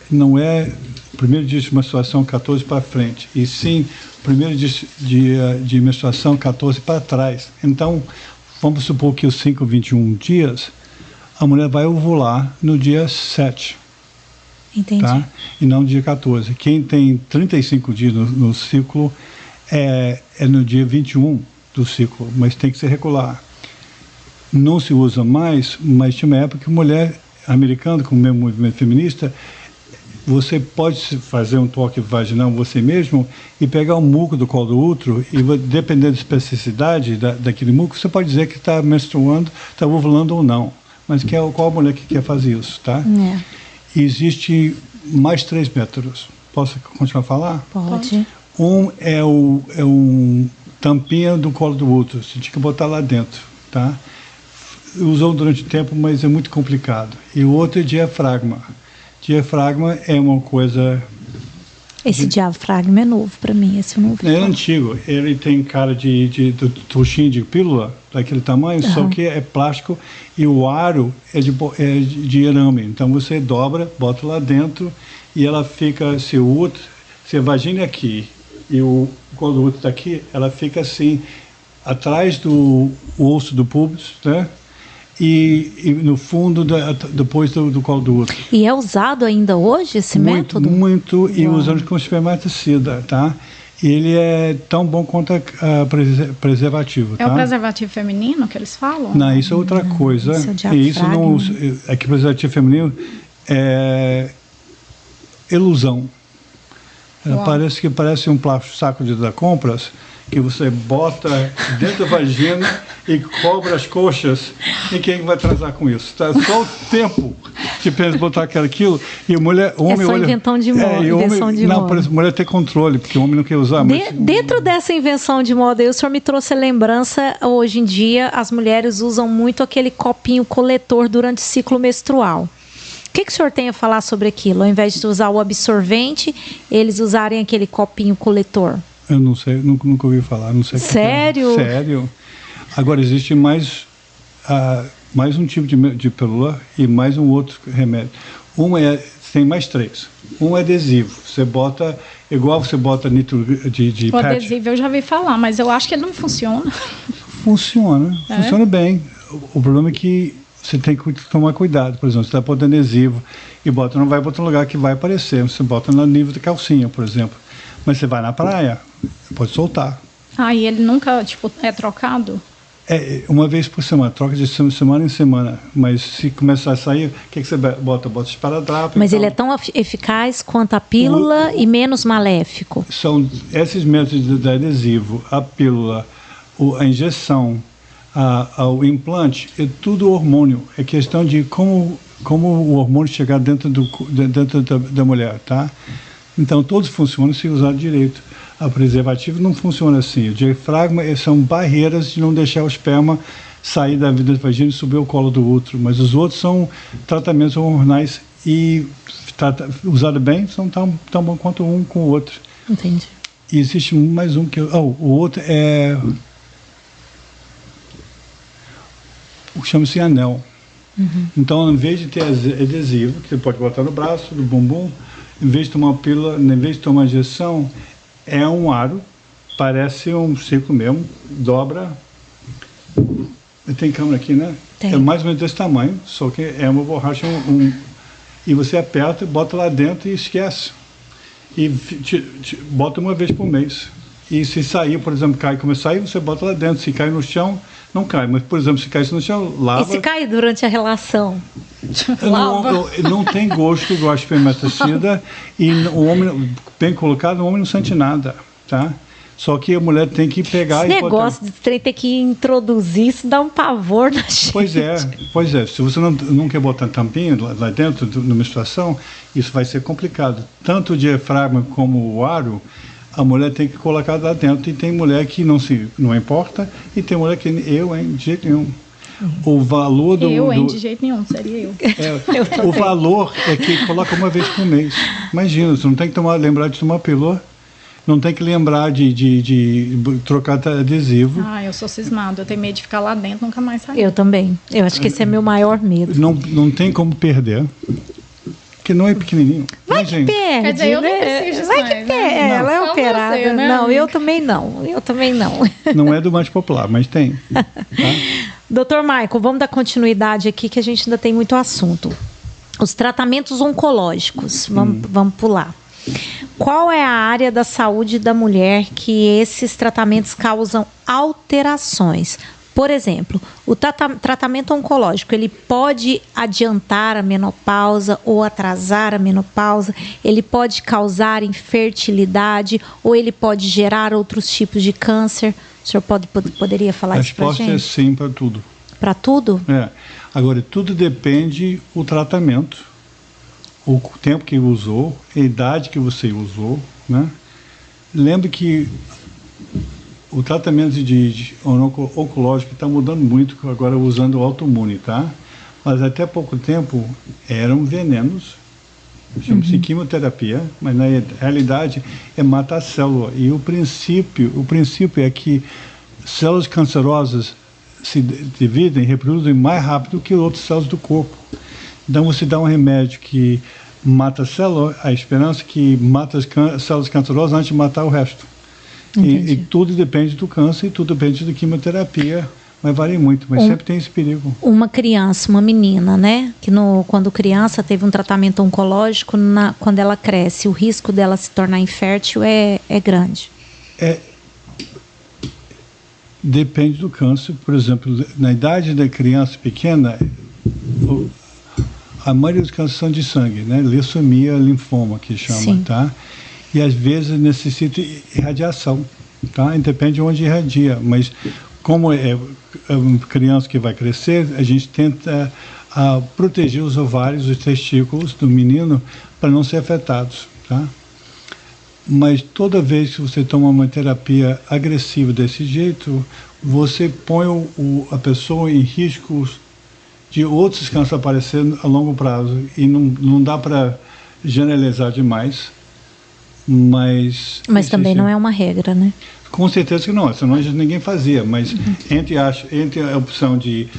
não é primeiro dia de menstruação 14 para frente, e sim primeiro dia de menstruação 14 para trás. Então, vamos supor que os 21 dias, a mulher vai ovular no dia 7. Entendi. Tá? E não no dia 14. Quem tem 35 dias no ciclo é no dia 21 do ciclo, mas tem que ser regular. Não se usa mais, mas tinha uma época que mulher americana, com o mesmo movimento feminista, você pode fazer um toque vaginal você mesmo e pegar o muco do colo do útero e, dependendo da especificidade daquele muco, você pode dizer que está menstruando, está ovulando ou não. Mas qual a mulher que quer fazer isso, tá? Existe mais 3 métodos. Posso continuar a falar? Pode. Um é um tampinha do colo do útero. Você tinha que botar lá dentro, tá? Usou durante o tempo, mas é muito complicado. E o outro é diafragma. Diafragma é uma coisa... Esse diafragma é novo para mim, esse eu não ouvi É falar. antigo. Ele tem cara de trouxinha de pílula, daquele tamanho, só que é plástico e o aro é de arame. Então você dobra, bota lá dentro e ela fica, se a vagina é aqui e o colo do útero está aqui, ela fica assim, atrás do osso do pubis, né? E no fundo, depois do colo do útero. E é usado ainda hoje esse método? Muito, e usando como espermaticida, tá? E ele é tão bom quanto preservativo, tá? É o preservativo feminino que eles falam? Não, isso é outra coisa. Isso é E isso não... É que preservativo feminino é ilusão. Parece um plástico saco da compras que você bota dentro da vagina e cobre as coxas, e quem vai transar com isso? Tá? Só o tempo que pensa botar aquilo, e o homem... É só invenção de moda. Não, mulher tem controle, porque o homem não quer usar. Dentro dessa invenção de moda, o senhor me trouxe a lembrança, hoje em dia as mulheres usam muito aquele copinho coletor durante o ciclo menstrual. O que o senhor tem a falar sobre aquilo? Ao invés de usar o absorvente, eles usarem aquele copinho coletor? Eu não sei, nunca ouvi falar. Não sei. Sério? Sério. Agora, existe mais um tipo de pílula e mais um outro remédio. Tem mais 3. Um é adesivo. Você bota, igual você bota nitro de o patch. adesivo eu já vi falar, mas eu acho que ele não funciona. Funciona bem. O problema é que você tem que tomar cuidado. Por exemplo, você está botando adesivo e não vai botar um lugar que vai aparecer. Você bota no nível da calcinha, por exemplo. Mas você vai na praia, pode soltar. E ele nunca, é trocado? É, uma vez por semana, troca de semana em semana. Mas se começar a sair, o que você bota? Bota esparadrapo. Mas ele é tão eficaz quanto a pílula e menos maléfico? São esses métodos de adesivo, a pílula, a injeção, o implante, é tudo hormônio. É questão de como o hormônio chegar dentro da mulher, tá? Então, todos funcionam se usar direito. A preservativo não funciona assim. O diafragma são barreiras de não deixar o esperma sair da vagina e subir ao colo do útero. Mas os outros são tratamentos hormonais e, usado bem, são tão bom quanto um com o outro. Entendi. E existe mais um que... o outro é... chama-se anel. Então, em vez de ter adesivo, que você pode botar no braço, no bumbum, em vez de tomar uma pílula, em vez de tomar injeção, é um aro, parece um círculo mesmo, dobra. Tem câmera aqui, né? Tem. É mais ou menos desse tamanho, só que é uma borracha, e você aperta, bota lá dentro e esquece. E bota uma vez por mês. E se sair, por exemplo, cai como sair, você bota lá dentro. Se cair no chão, não cai. Mas, por exemplo, se cair no chão, lava. E se cair durante a relação? Não tem gosto igual a espermaticida. E o homem, bem colocado, o homem não sente nada, tá? Só que a mulher tem que pegar Esse negócio de ter que introduzir, isso dá um pavor na gente. Pois é. Se você não quer botar tampinha lá dentro, na menstruação, isso vai ser complicado. Tanto o diafragma como o aro, a mulher tem que colocar lá dentro. E tem mulher que não importa, e tem mulher que de jeito nenhum. O valor de jeito nenhum, seria eu. O valor é que coloca uma vez por mês. Imagina, você não tem que lembrar de tomar pílula. Não tem que lembrar de trocar adesivo. Eu sou cismado. Eu tenho medo de ficar lá dentro e nunca mais sair. Eu também. Eu acho que esse é meu maior medo. Não tem como perder. Porque não é pequenininho. Vai que perde. Quer dizer, eu não preciso. Vai que perde. Ela é operada. Você, né, não, amiga? eu também não. Não é do mais popular, mas tem. Tá? Doutor Michael, vamos dar continuidade aqui que a gente ainda tem muito assunto. Os tratamentos oncológicos. Vamos pular. Qual é a área da saúde da mulher que esses tratamentos causam alterações? Por exemplo, o tratamento oncológico, ele pode adiantar a menopausa ou atrasar a menopausa? Ele pode causar infertilidade ou ele pode gerar outros tipos de câncer? O senhor poderia falar isso para a gente? A resposta é sim para tudo. Para tudo? Agora, tudo depende do tratamento. O tempo que usou, a idade que você usou, né? Lembre que o tratamento de oncológico está mudando muito agora usando o autoimune, tá? Mas até pouco tempo eram venenos, chama-se quimioterapia, mas na realidade é matar a célula. E o princípio é que células cancerosas se dividem, reproduzem mais rápido que outras células do corpo. Então você dá um remédio que mata a célula, a esperança que mata as células cancerosas antes de matar o resto. E tudo depende do câncer e tudo depende da quimioterapia, mas varia muito, mas sempre tem esse perigo. Uma criança, uma menina, né, que quando criança teve um tratamento oncológico, quando ela cresce, o risco dela se tornar infértil é grande. Depende do câncer. Por exemplo, na idade da criança pequena, a maioria dos cânceres são de sangue, né? Leucemia, linfoma, que chama, sim, tá? E às vezes necessita irradiação, tá? Depende de onde irradia, mas como é uma criança que vai crescer, a gente tenta proteger os ovários, os testículos do menino para não ser afetados, tá? Mas toda vez que você toma uma terapia agressiva desse jeito, você põe a pessoa em riscos de outros cânceres aparecendo a longo prazo. E não dá para generalizar demais, mas também não é uma regra, né? Com certeza que não, senão ninguém fazia, mas entre a opção de...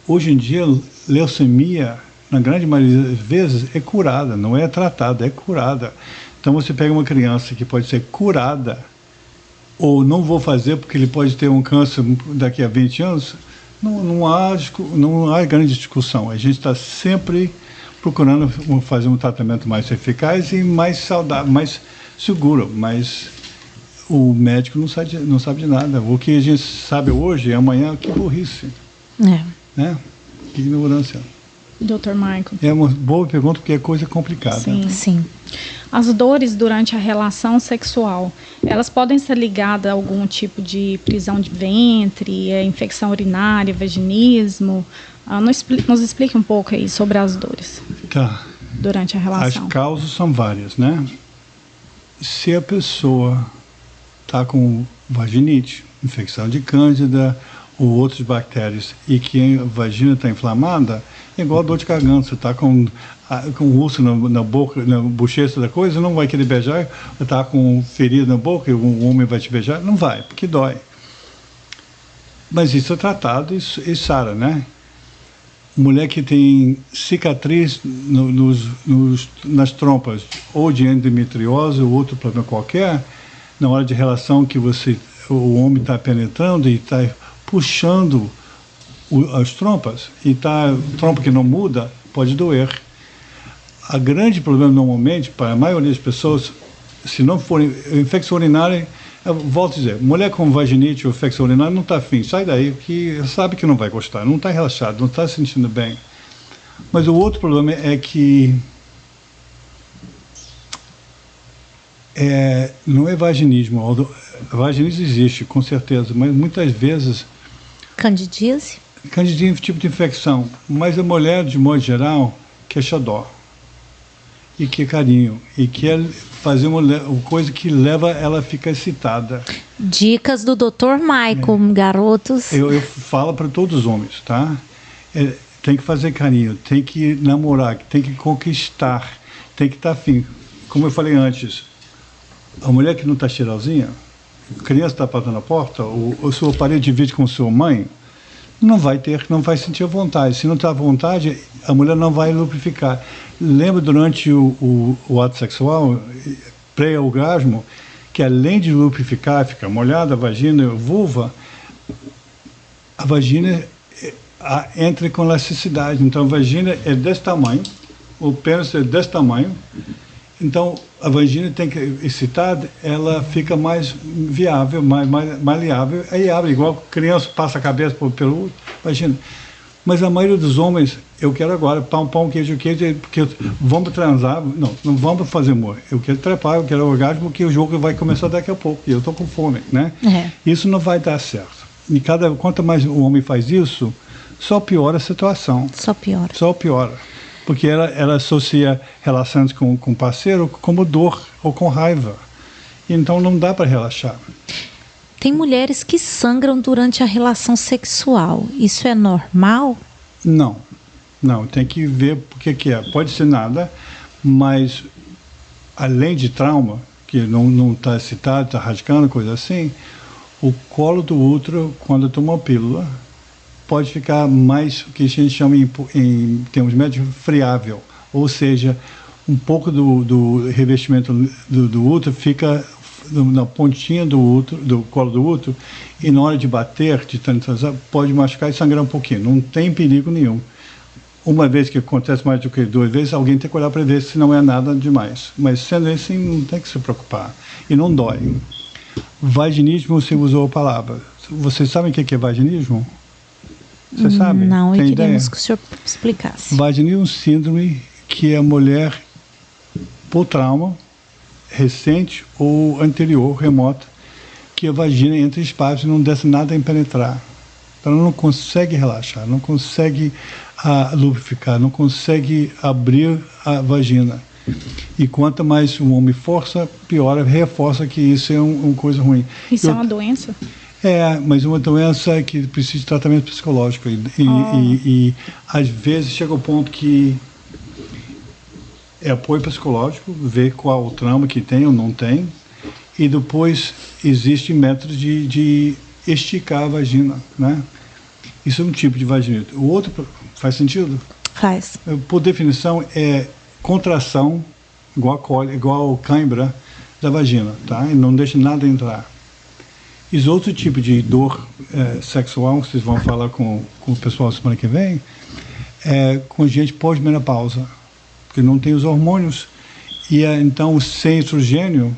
Hoje em dia, leucemia, na grande maioria das vezes, é curada, não é tratada, é curada. Então você pega uma criança que pode ser curada, ou não vou fazer porque ele pode ter um câncer daqui a 20 anos... Não há grande discussão. A gente está sempre procurando fazer um tratamento mais eficaz e mais saudável, mais seguro, mas o médico não sabe de nada. O que a gente sabe hoje, amanhã, que burrice. Né? Que ignorância. Dr. Michael. É uma boa pergunta, porque é coisa complicada. Sim. As dores durante a relação sexual, elas podem ser ligadas a algum tipo de prisão de ventre, infecção urinária, vaginismo? Nos explique um pouco aí sobre as dores durante a relação. As causas são várias, né? Se a pessoa está com vaginite, infecção de cândida ou outras bactérias e que a vagina está inflamada, é igual a dor de garganta. Você está com urso na boca, na bochecha da coisa, não vai querer beijar. Está com ferida na boca e um homem vai te beijar? Não vai, porque dói. Mas isso é tratado e sara, né? Mulher que tem cicatriz nas trompas, ou de endometriose ou outro problema qualquer, na hora de relação que o homem está penetrando e está puxando as trompas, e trompa que não muda, pode doer. a grande problema normalmente, para a maioria das pessoas, se não for infecção urinária, eu volto a dizer, mulher com vaginite ou infecção urinária não está afim, sai daí, que sabe que não vai gostar, não está relaxado, não está se sentindo bem. Mas o outro problema é que não é vaginismo, vaginismo existe, com certeza, mas muitas vezes... Candidíase? Candidíase é um tipo de infecção, mas a mulher, de modo geral, quer xodó, e quer carinho, e quer fazer uma coisa que leva ela a ficar excitada. Dicas do Dr. Michael, garotos. Eu falo para todos os homens, tá? Tem que fazer carinho, tem que namorar, tem que conquistar, tem que estar afim. Como eu falei antes, a mulher que não está cheirosinha, a criança está batendo na porta, ou seu parede divide com sua mãe, não vai sentir a vontade. Se não está à vontade, a mulher não vai lubrificar. Lembra durante o ato sexual, pré-orgasmo, que além de lubrificar, ficar molhada a vagina, a vulva, a vagina entra com elasticidade. Então a vagina é desse tamanho, o pênis é desse tamanho, então a vagina tem que excitar, ela fica mais viável, mais maleável, aí abre, igual criança passa a cabeça pelo vagina. Mas a maioria dos homens, eu quero agora pão, queijo, porque vamos transar, não vamos fazer amor, eu quero trepar, eu quero orgasmo, porque o jogo vai começar daqui a pouco, e eu estou com fome, né? Isso não vai dar certo. E quanto mais o homem faz isso, só piora a situação. Só piora. Porque ela associa relações com o parceiro como dor ou com raiva. Então não dá para relaxar. Tem mulheres que sangram durante a relação sexual. Isso é normal? Não, tem que ver o que é. Pode ser nada, mas além de trauma, que não está excitado, está rasgando, coisa assim, o colo do útero, quando toma uma pílula, pode ficar mais, o que a gente chama em termos médicos, friável. Ou seja, um pouco do revestimento do útero fica na pontinha do colo do útero, e na hora de bater, de transar, pode machucar e sangrar um pouquinho. Não tem perigo nenhum. Uma vez que acontece mais do que 2 vezes, alguém tem que olhar para ver se não é nada demais. Mas sendo assim, não tem que se preocupar. E não dói. Vaginismo, você usou a palavra. Vocês sabem o que é vaginismo? Você sabe? Não, eu queríamos que o senhor explicasse. Vaginismo é um síndrome que a mulher, por trauma, recente ou anterior, remota, que a vagina entra em espaço e não desce nada em penetrar. Então ela não consegue relaxar, não consegue lubrificar, não consegue abrir a vagina. E quanto mais o homem força, piora, reforça que isso é uma coisa ruim. Isso é uma doença? Mas uma doença que precisa de tratamento psicológico. E às vezes chega ao ponto que é apoio psicológico, ver qual o trauma que tem ou não tem, e depois existe métodos de esticar a vagina, né? Isso é um tipo de vaginite. O outro, faz sentido? Faz. Por definição, é contração, igual cãibra da vagina, tá? E não deixa nada entrar. E os outros tipos de dor sexual, que vocês vão falar com o pessoal semana que vem, é com gente pós-menopausa, porque não tem os hormônios, e então sem estrogênio,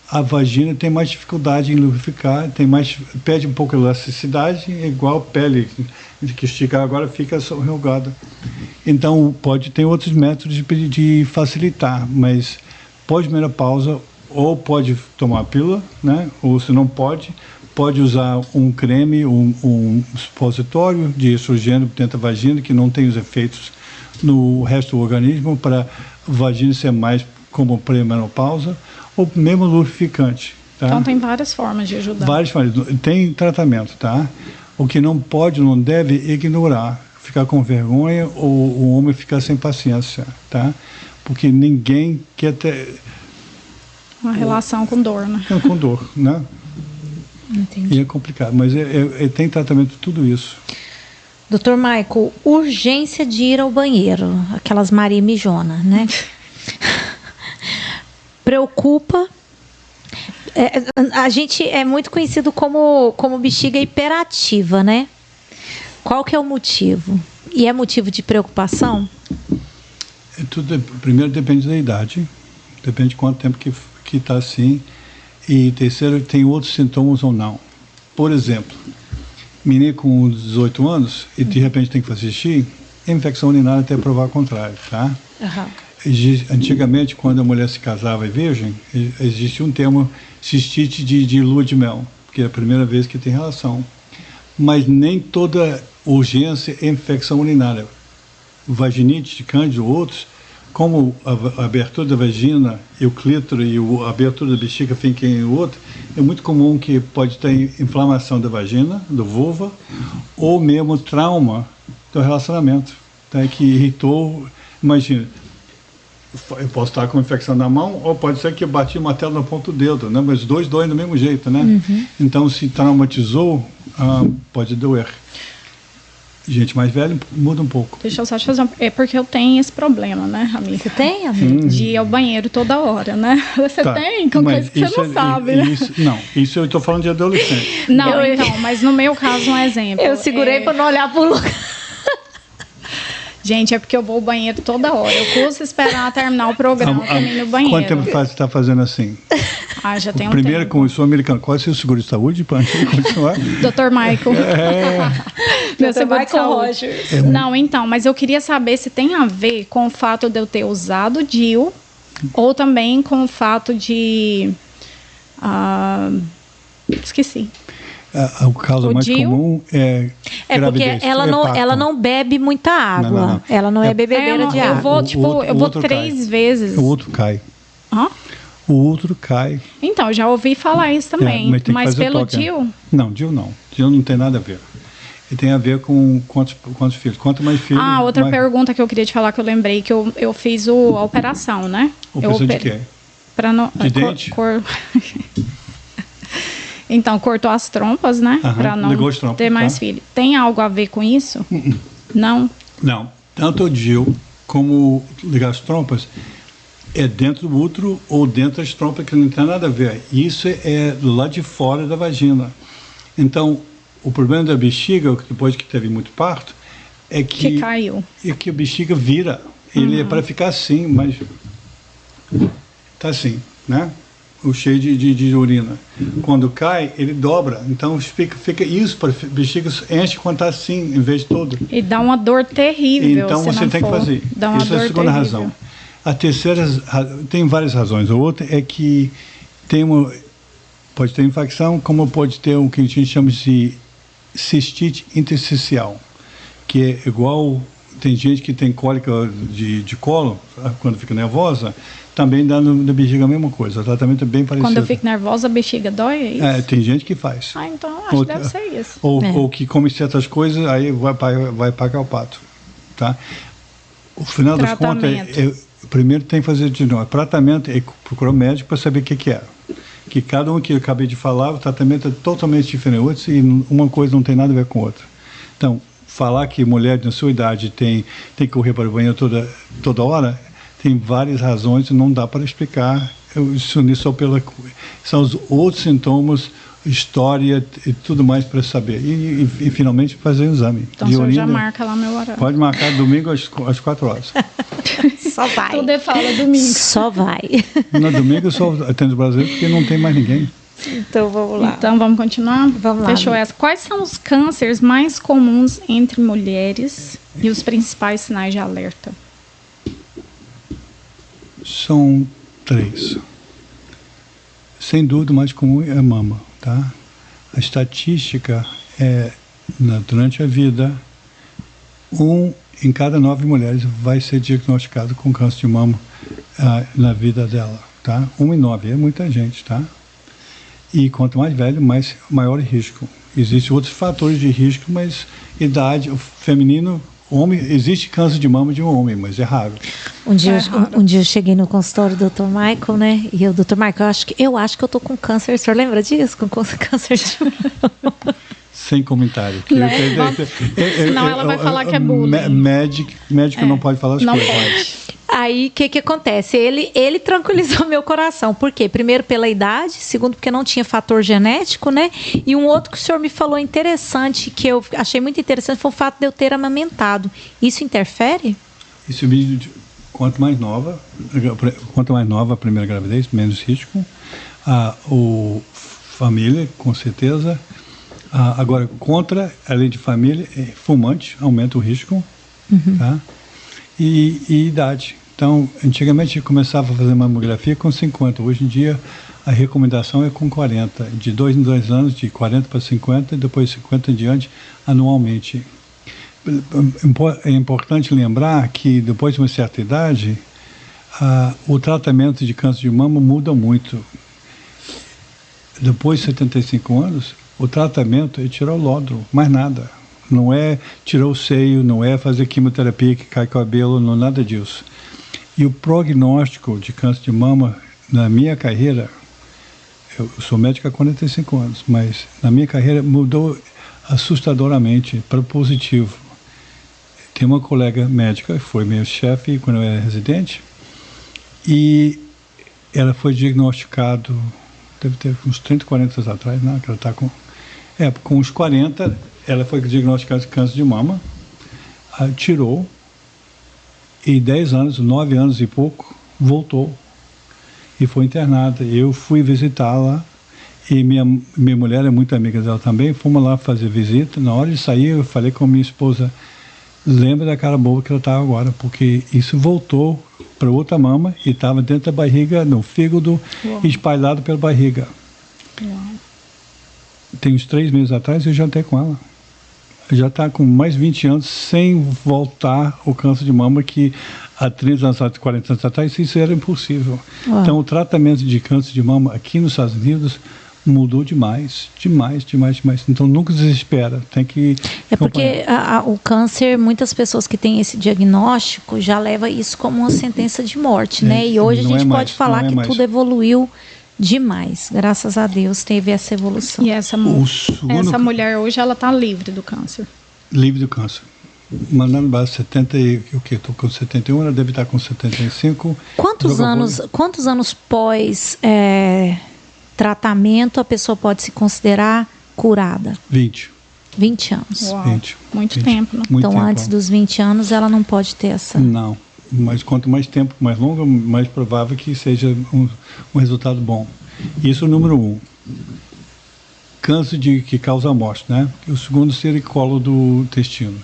a vagina tem mais dificuldade em lubrificar, perde um pouco de elasticidade, igual a pele, que esticar agora fica enrugada. Então pode ter outros métodos de facilitar, mas pós-menopausa, ou pode tomar pílula, né? Ou se não pode usar um creme, um supositório de estrogênio dentro da vagina, que não tem os efeitos no resto do organismo, para a vagina ser mais como pré-menopausa, ou mesmo lubrificante. Tá? Então tem várias formas de ajudar. Várias formas. Tem tratamento, tá? O que não pode, não deve ignorar, ficar com vergonha, ou o homem ficar sem paciência, tá? Porque ninguém quer ter uma relação com dor, né? Com dor, né? Entendi. E é complicado, mas tem tratamento de tudo isso. Dr. Michael, urgência de ir ao banheiro, aquelas Maria Mijona, né? Preocupa. A gente é muito conhecido como bexiga hiperativa, né? Qual que é o motivo? E é motivo de preocupação? Primeiro depende da idade, depende de quanto tempo que está assim. E terceiro, tem outros sintomas ou não. Por exemplo, menino com 18 anos e de repente tem que fazer xixi, infecção urinária até provar o contrário, tá? Antigamente, quando a mulher se casava virgem, existia um termo cistite de lua de mel, que é a primeira vez que tem relação. Mas nem toda urgência é infecção urinária. Vaginite, cândida ou outros, como a abertura da vagina e o clítoris e a abertura da bexiga fica em outro, é muito comum que pode ter inflamação da vagina, do vulva, ou mesmo trauma do relacionamento, tá? Que irritou. Imagina, eu posso estar com infecção na mão, ou pode ser que eu bati uma tela no ponto do dedo, né? Mas os dois doem do mesmo jeito, né? Então, se traumatizou, pode doer. Gente mais velha muda um pouco. Deixa eu só te fazer uma... É porque eu tenho esse problema, né, amiga? Você tem, amiga? De ir ao banheiro toda hora, né? Você tem? Com coisa que você não sabe, né? Isso eu estou falando de adolescente. Não, então, mas no meu caso, um exemplo. Eu segurei para não olhar pro lugar. Gente, é porque eu vou ao banheiro toda hora. Eu custo esperar terminar o programa para ir no banheiro. Quanto tempo você está fazendo assim? Já tem um Primeiro tempo. com o sul-americano. Qual é o seu seguro de saúde para continuar? Dr. Michael. Meu seguro de saúde. Não, então, mas eu queria saber se tem a ver com o fato de eu ter usado DIU ou também com o fato de... esqueci. O caso mais comum é gravidez. Porque ela não bebe muita água. Não. Ela não é bebedeira de água. Eu vou 3 vezes. O outro cai. O outro cai. Então, já ouvi falar isso também. Mas pelo DIU? Não, DIU não. DIU não tem nada a ver. E tem a ver com quantos filhos. Quanto mais filhos... outra pergunta que eu queria te falar, que eu lembrei, que eu fiz a operação, né? Operação de quê? De dente? Então, cortou as trompas, né? Para não ter mais filho. Tem algo a ver com isso? Não? Não. Tanto o DIU como ligar as trompas é dentro do útero ou dentro das trompas, que não tem nada a ver. Isso é do lado de fora da vagina. Então, o problema da bexiga, depois que teve muito parto, é que caiu. É que a bexiga vira. Ele é para ficar assim, mas tá assim, né? O cheio de urina. Quando cai, ele dobra. Então fica isso, para bexiga enche quando está assim, em vez de todo. E dá uma dor terrível. Então você tem que fazer. Dá uma isso dor é a segunda terrível. razão. A terceira, tem várias razões. A outra é que pode ter infecção, como pode ter o que a gente chama de cistite intersticial, que é igual, tem gente que tem cólica de colo, quando fica nervosa, também dá na bexiga a mesma coisa. O tratamento é bem parecido. Quando eu fico nervosa, a bexiga dói, é isso? Tem gente que faz. Então acho que deve ser isso. Ou que come certas coisas, aí vai pagar o pato. Tá? O final das contas, primeiro tem que fazer de novo. Tratamento é procurar um médico para saber o que é. Que cada um que eu acabei de falar, o tratamento é totalmente diferente e uma coisa não tem nada a ver com outra. Então, falar que mulher na sua idade tem que correr para o banheiro toda hora, tem várias razões e não dá para explicar. Isso são os outros sintomas, história e tudo mais para saber. E finalmente fazer o exame. Então, o senhor já marca lá meu horário. Pode marcar domingo às 4 horas. Só vai. Tudo fala domingo. Só vai. No domingo eu só atendo brasileiro porque não tem mais ninguém. Então vamos lá. Então vamos continuar? Vamos lá. Fechou essa. Quais são os cânceres mais comuns entre mulheres e os principais sinais de alerta? São 3. Sem dúvida, o mais comum é a mama, tá? A estatística é, durante a vida, 1 em cada 9 mulheres vai ser diagnosticado com câncer de mama na vida dela, tá? 1 em 9, é muita gente, tá? E quanto mais velho, maior o risco. Existem outros fatores de risco, mas idade, o feminino, homem, existe câncer de mama de um homem, mas é raro. Um dia eu cheguei no consultório do Dr. Michael, né? E o Dr. Michael, eu acho que eu tô com câncer. O senhor lembra disso? Com câncer de mama. Sem comentário. Senão ela vai falar que é bullying. Médico não pode falar as não coisas. Pode. Aí, o que acontece? Ele tranquilizou meu coração. Por quê? Primeiro, pela idade. Segundo, porque não tinha fator genético, né? E um outro que o senhor me falou interessante, que eu achei muito interessante, foi o fato de eu ter amamentado. Isso interfere? Isso quanto mais nova a primeira gravidez, menos risco. Família, com certeza. Agora, além de família, fumante, aumenta o risco. Tá? E idade. Então, antigamente começava a fazer mamografia com 50. Hoje em dia, a recomendação é com 40. De 2 em 2 anos, de 40 para 50, e depois 50 em diante, anualmente. É importante lembrar que, depois de uma certa idade, o tratamento de câncer de mama muda muito. Depois de 75 anos, o tratamento é tirar o nódulo, mais nada. Não é tirar o seio, não é fazer quimioterapia que cai cabelo, não nada disso. E o prognóstico de câncer de mama, na minha carreira, eu sou médico há 45 anos, mas na minha carreira mudou assustadoramente para positivo. Tem uma colega médica, que foi meu chefe quando eu era residente, e ela foi diagnosticada, deve ter uns 30, 40 anos atrás, né, que ela está com uns 40, ela foi diagnosticada de câncer de mama, tirou, e 10 anos, 9 anos e pouco, voltou e foi internada. Eu fui visitá-la e minha mulher é muito amiga dela também, fomos lá fazer visita. Na hora de sair, eu falei com a minha esposa, lembra da cara boa que ela estava agora, porque isso voltou para outra mama e estava dentro da barriga, no fígado, espalhado pela barriga. Tem uns 3 meses atrás eu jantei com ela. Já está com mais de 20 anos sem voltar o câncer de mama, que há 30 anos, 40 anos atrás isso era impossível. Então o tratamento de câncer de mama aqui nos Estados Unidos mudou demais. Então nunca desespera, tem que porque o câncer, muitas pessoas que têm esse diagnóstico já levam isso como uma sentença de morte, né? E hoje a gente pode falar que tudo evoluiu demais, graças a Deus teve essa evolução. E essa mulher hoje ela está livre do câncer. Livre do câncer. Mandando base 70 e o que? Estou com 71, ela deve estar com 75. Quantos anos pós tratamento a pessoa pode se considerar curada? 20 anos. Uau, 20. Muito tempo, né? Então antes dos 20 anos ela não pode ter essa... Não. Mas quanto mais tempo, mais longo, mais provável que seja um resultado bom. Isso é o número 1. Câncer que causa a morte, né? O segundo seria colo do intestino.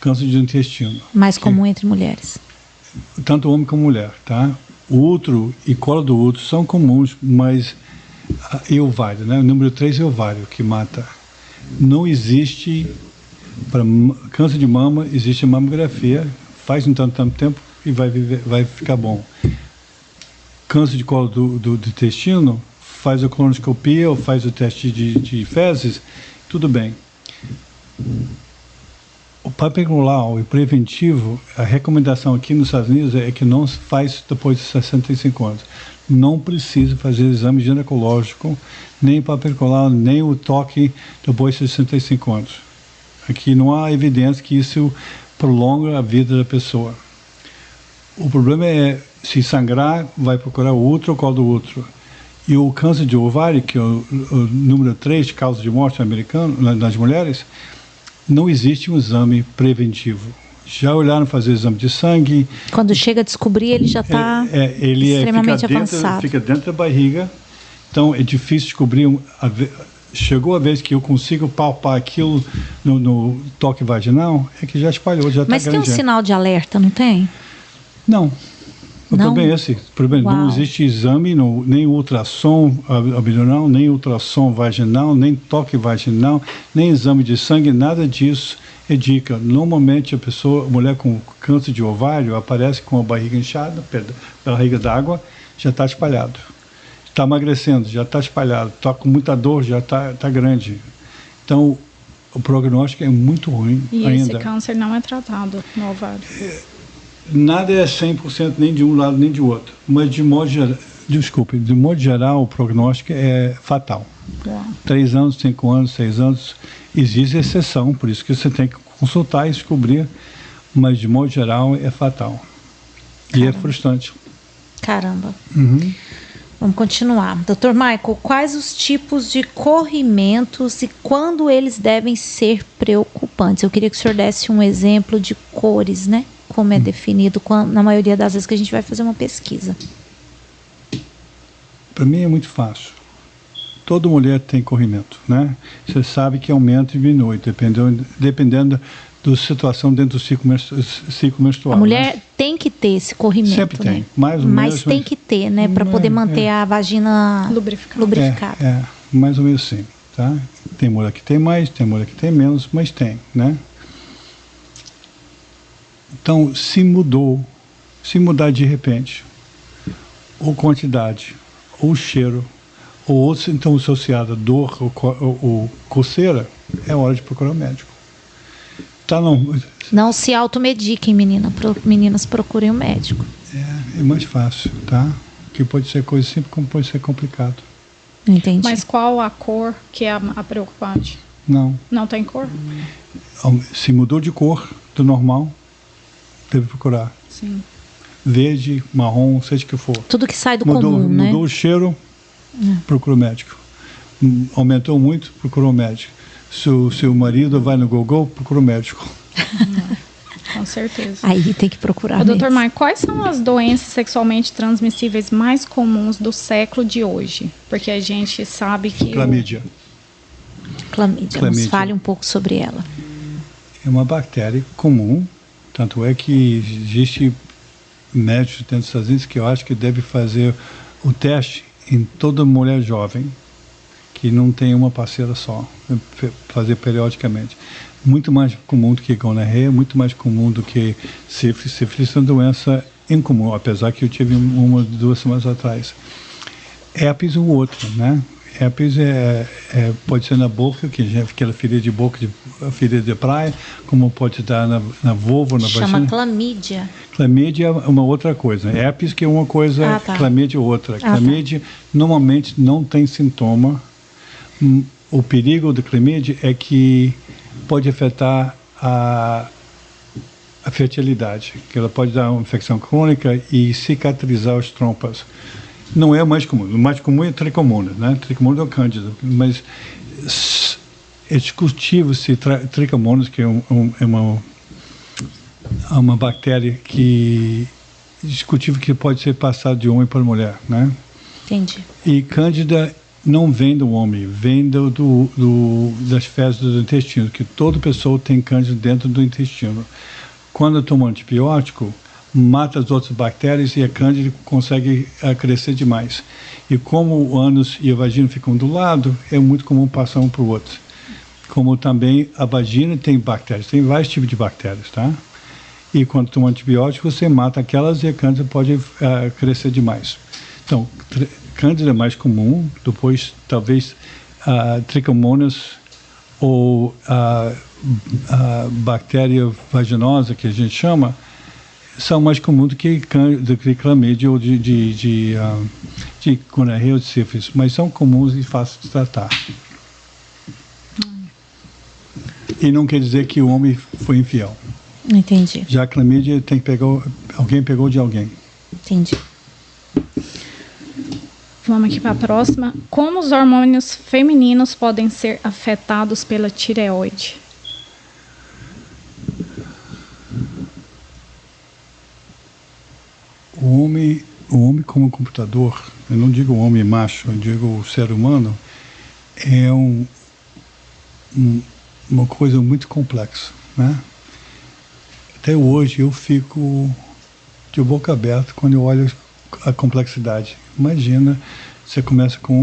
Câncer de intestino. Mais comum entre mulheres. Tanto homem como mulher, tá? O útero e colo do útero são comuns, mas e ovário, né? O número 3 é ovário, que mata. Não existe, para câncer de mama, existe mamografia, faz um tanto tempo e vai ficar bom. Câncer de colo do intestino, faz a colonoscopia ou faz o teste de fezes, tudo bem. O papel e preventivo, a recomendação aqui nos Estados Unidos é que não se faz depois de 65 anos. Não precisa fazer exame ginecológico, nem papel nem o toque depois de 65 anos. Aqui não há evidência que isso prolonga a vida da pessoa. O problema é, se sangrar, vai procurar o útero ou colo do útero. E o câncer de ovário, que é o número 3 de causa de morte americano, nas mulheres, não existe um exame preventivo. Já olharam fazer exame de sangue. Quando chega a descobrir, ele já está extremamente avançado. Fica dentro da barriga, então é difícil descobrir. Chegou a vez que eu consigo palpar aquilo no toque vaginal, é que já espalhou, já está grande. Mas tem um sinal de alerta, não tem? Não. O problema é esse. Não existe exame, nem ultrassom abdominal, nem ultrassom vaginal, nem toque vaginal, nem exame de sangue, nada disso é dica. Normalmente a mulher com câncer de ovário aparece com a barriga inchada, barriga d'água, já está espalhado. Está emagrecendo, já está espalhado. Está com muita dor, já está grande. Então, o prognóstico é muito ruim ainda. E esse câncer não é tratado no ovário? Nada é 100% nem de um lado nem de outro. Mas, de modo geral, o prognóstico é fatal. 3 anos, 5 anos, 6 anos, existe exceção, por isso que você tem que consultar e descobrir. Mas, de modo geral, é fatal. E é frustrante. Caramba. Vamos continuar. Dr. Michael, quais os tipos de corrimentos e quando eles devem ser preocupantes? Eu queria que o senhor desse um exemplo de cores, né? Como é definido na maioria das vezes que a gente vai fazer uma pesquisa? Para mim é muito fácil. Toda mulher tem corrimento, né? Você sabe que aumenta e diminui, dependendo da situação dentro do ciclo menstrual. A mulher, né? Tem que ter esse corrimento, Sempre né? tem, mais ou menos. Mas tem que ter, né? Para poder manter a vagina lubrificada. Mais ou menos assim, tá? Tem mulher que tem mais, tem mulher que tem menos, mas tem, né? Então, se mudar de repente, ou quantidade, ou cheiro, ou outro sintoma associado a dor ou coceira, é hora de procurar um médico. Tá, não se automediquem, meninas, procurem um médico. É mais fácil, tá? Que pode ser coisa simples como pode ser complicado. Entendi. Mas qual a cor que é a preocupante? Não. Não tem cor? Se mudou de cor do normal, deve procurar. Sim. Verde, marrom, seja o que for. Tudo que sai do comum, né? Mudou o cheiro, procura o médico. Aumentou muito, procura o médico. Se o seu marido vai no Google, procura o médico. Com certeza. Aí tem que procurar. Doutor Maio, quais são as doenças sexualmente transmissíveis mais comuns do século de hoje? Porque a gente sabe que... Clamídia. Clamídia. Nos fale um pouco sobre ela. É uma bactéria comum, tanto é que existe médicos dentro dos Estados Unidos que eu acho que deve fazer o teste em toda mulher jovem que não tem uma parceira só, fazer periodicamente. Muito mais comum do que gonorreia, muito mais comum do que sífilis. Sífilis é uma doença incomum, apesar que eu tive uma 2 semanas atrás. Herpes o outro, né? Herpes pode ser na boca, que é aquela ferida de boca, ferida de praia, como pode dar na vulva, na vagina. Chama clamídia. Clamídia é uma outra coisa. Herpes que é uma coisa, clamídia é outra. Clamídia normalmente não tem sintoma. O perigo da clamídia é que pode afetar a fertilidade, que ela pode dar uma infecção crônica e cicatrizar as trompas. Não é o mais comum. O mais comum é tricomonas, né? Tricomonas é o cândida, mas é discutível se tricomonas, que é uma bactéria que discutível que pode ser passada de homem para mulher, né? Entendi. E cândida não vem do homem, vem das fezes do intestino, que toda pessoa tem cândida dentro do intestino. Quando toma antibiótico, mata as outras bactérias e a cândida consegue crescer demais. E como o ânus e a vagina ficam do lado, é muito comum passar um para o outro. Como também a vagina tem bactérias, tem vários tipos de bactérias, tá? E quando toma antibiótico, você mata aquelas e a cândida pode crescer demais. Então, cândida é mais comum, depois talvez tricomonas ou a bactéria vaginosa, que a gente chama, são mais comuns do que clamídia ou de gonorreia ou de sífilis, mas são comuns e fáceis de tratar. E não quer dizer que o homem foi infiel. Entendi. Já a clamídia tem que pegar, alguém pegou de alguém. Entendi. Vamos aqui para a próxima. Como os hormônios femininos podem ser afetados pela tireoide? O homem como computador, eu não digo homem macho, eu digo o ser humano, é uma coisa muito complexa, né? Até hoje eu fico de boca aberta quando eu olho a complexidade. Imagina, você começa com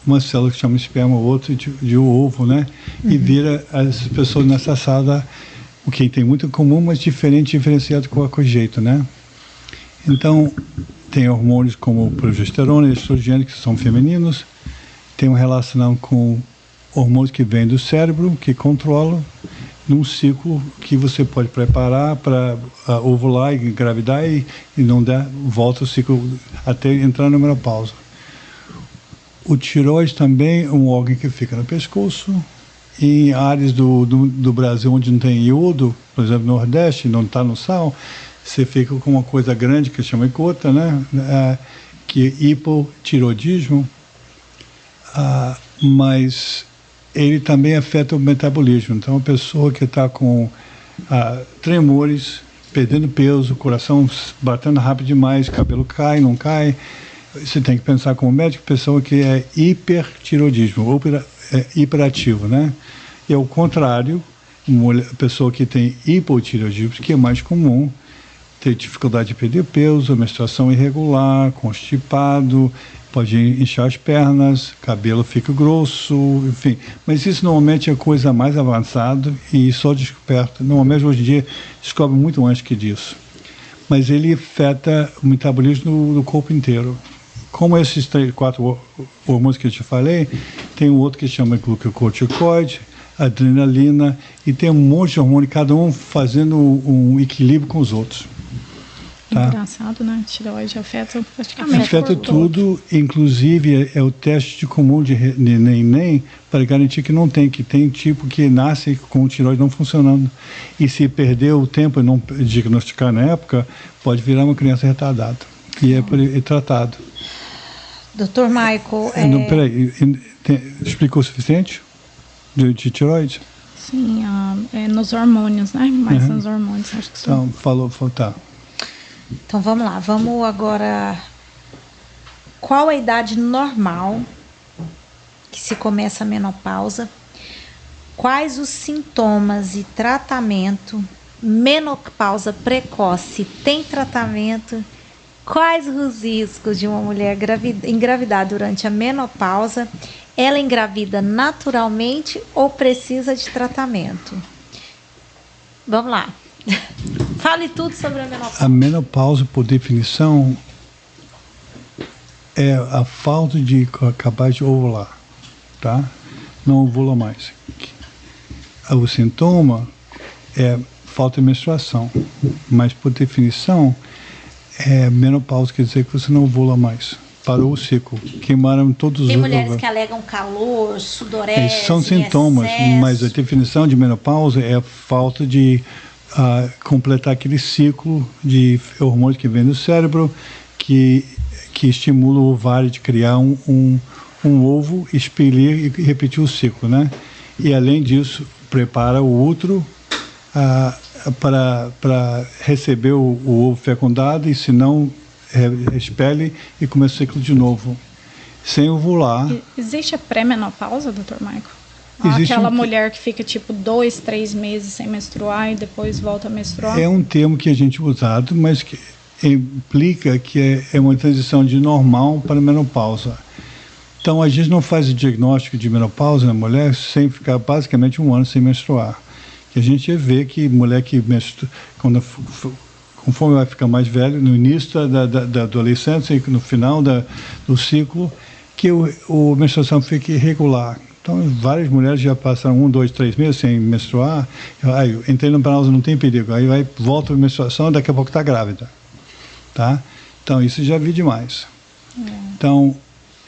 uma célula que chama esperma, outra de ovo, né? E vira as pessoas nessa sala, o que tem muito em comum, mas diferenciado de qualquer jeito, né? Então, tem hormônios como progesterona e estrogênio, que são femininos, tem uma relação com hormônios que vêm do cérebro, que controlam, num ciclo que você pode preparar para ovular e engravidar e não der, volta o ciclo até entrar na menopausa. O tireoide também é um órgão que fica no pescoço. Em áreas do Brasil onde não tem iodo, por exemplo, no Nordeste, não está no sal, você fica com uma coisa grande que chama gota, né? Que é hipotireoidismo, mas ele também afeta o metabolismo. Então, a pessoa que está com tremores, perdendo peso, coração batendo rápido demais, cabelo cai, não cai. Você tem que pensar como médico, pessoa que é hipertiroidismo, ou hiperativo, né? E ao contrário, pessoa que tem hipotireoidismo, que é mais comum, ter dificuldade de perder peso, menstruação irregular, constipado, pode inchar as pernas, cabelo fica grosso, enfim. Mas isso normalmente é coisa mais avançada e só descoberta. Normalmente hoje em dia descobre muito antes que disso. Mas ele afeta o metabolismo do corpo inteiro. Como esses 4 hormônios que eu te falei, tem um outro que chama glucocorticoide, adrenalina, e tem um monte de hormônio, cada um fazendo um equilíbrio com os outros. Tá? Engraçado, né? Tireoide afeta praticamente afeta tudo, inclusive é o teste de comum de neném para garantir que não tem, que tem tipo que nasce com o tireoide não funcionando. E se perder o tempo e não diagnosticar na época, pode virar uma criança retardada. E é tratado. Dr. Michael... Não, peraí, explicou o suficiente de tireoide? Sim, nos hormônios, né? Mais nos hormônios, acho que então, tá. Então vamos lá, vamos agora. Qual a idade normal que se começa a menopausa? Quais os sintomas e tratamento? Menopausa precoce tem tratamento? Quais os riscos de uma mulher engravidar durante a menopausa? Ela engravida naturalmente ou precisa de tratamento? Vamos lá. Fale tudo sobre a menopausa. A menopausa, por definição, é a falta de acabar de ovular, tá? Não ovula mais. O sintoma é falta de menstruação, mas por definição, menopausa quer dizer que você não ovula mais. Parou o ciclo, queimaram todos os... Tem mulheres que alegam calor, sudorese, são sintomas, excesso. Mas a definição de menopausa é a falta de completar aquele ciclo de hormônios que vem do cérebro, que estimula o ovário de criar um ovo, expelir e repetir o ciclo, né? E além disso, prepara o útero para receber o ovo fecundado, e se não, expele e começa o ciclo de novo, sem ovular. Existe a pré-menopausa, Dr. Michael? Existe aquela mulher que fica tipo 2, 3 meses sem menstruar e depois volta a menstruar? É um termo que a gente usa usado, mas que implica que é uma transição de normal para menopausa. Então a gente não faz o diagnóstico de menopausa na mulher sem ficar basicamente 1 ano sem menstruar. Que a gente vê que mulher que menstrua, conforme vai ficar mais velho, no início da adolescência e no final do ciclo, que a menstruação fica irregular. Então, várias mulheres já passaram 1, 2, 3 meses sem menstruar. Aí, entrei na menopausa, não tem perigo. Aí volta a menstruação, daqui a pouco está grávida. Tá? Então, isso já vi demais. Então,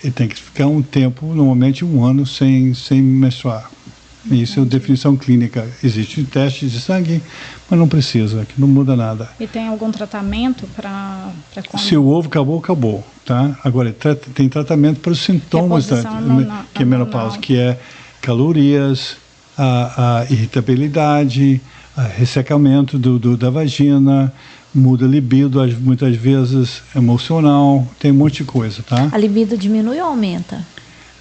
ele tem que ficar um tempo, normalmente 1 ano, sem menstruar. Isso é definição clínica. Existe teste de sangue, mas não precisa, que não muda nada. E tem algum tratamento para se o ovo acabou, acabou. Tá? Agora, tem tratamento para os sintomas que é menopausa, que é calorias, a irritabilidade, ressecamento da vagina, muda a libido, muitas vezes emocional, tem um monte de coisa. Tá? A libido diminui ou aumenta?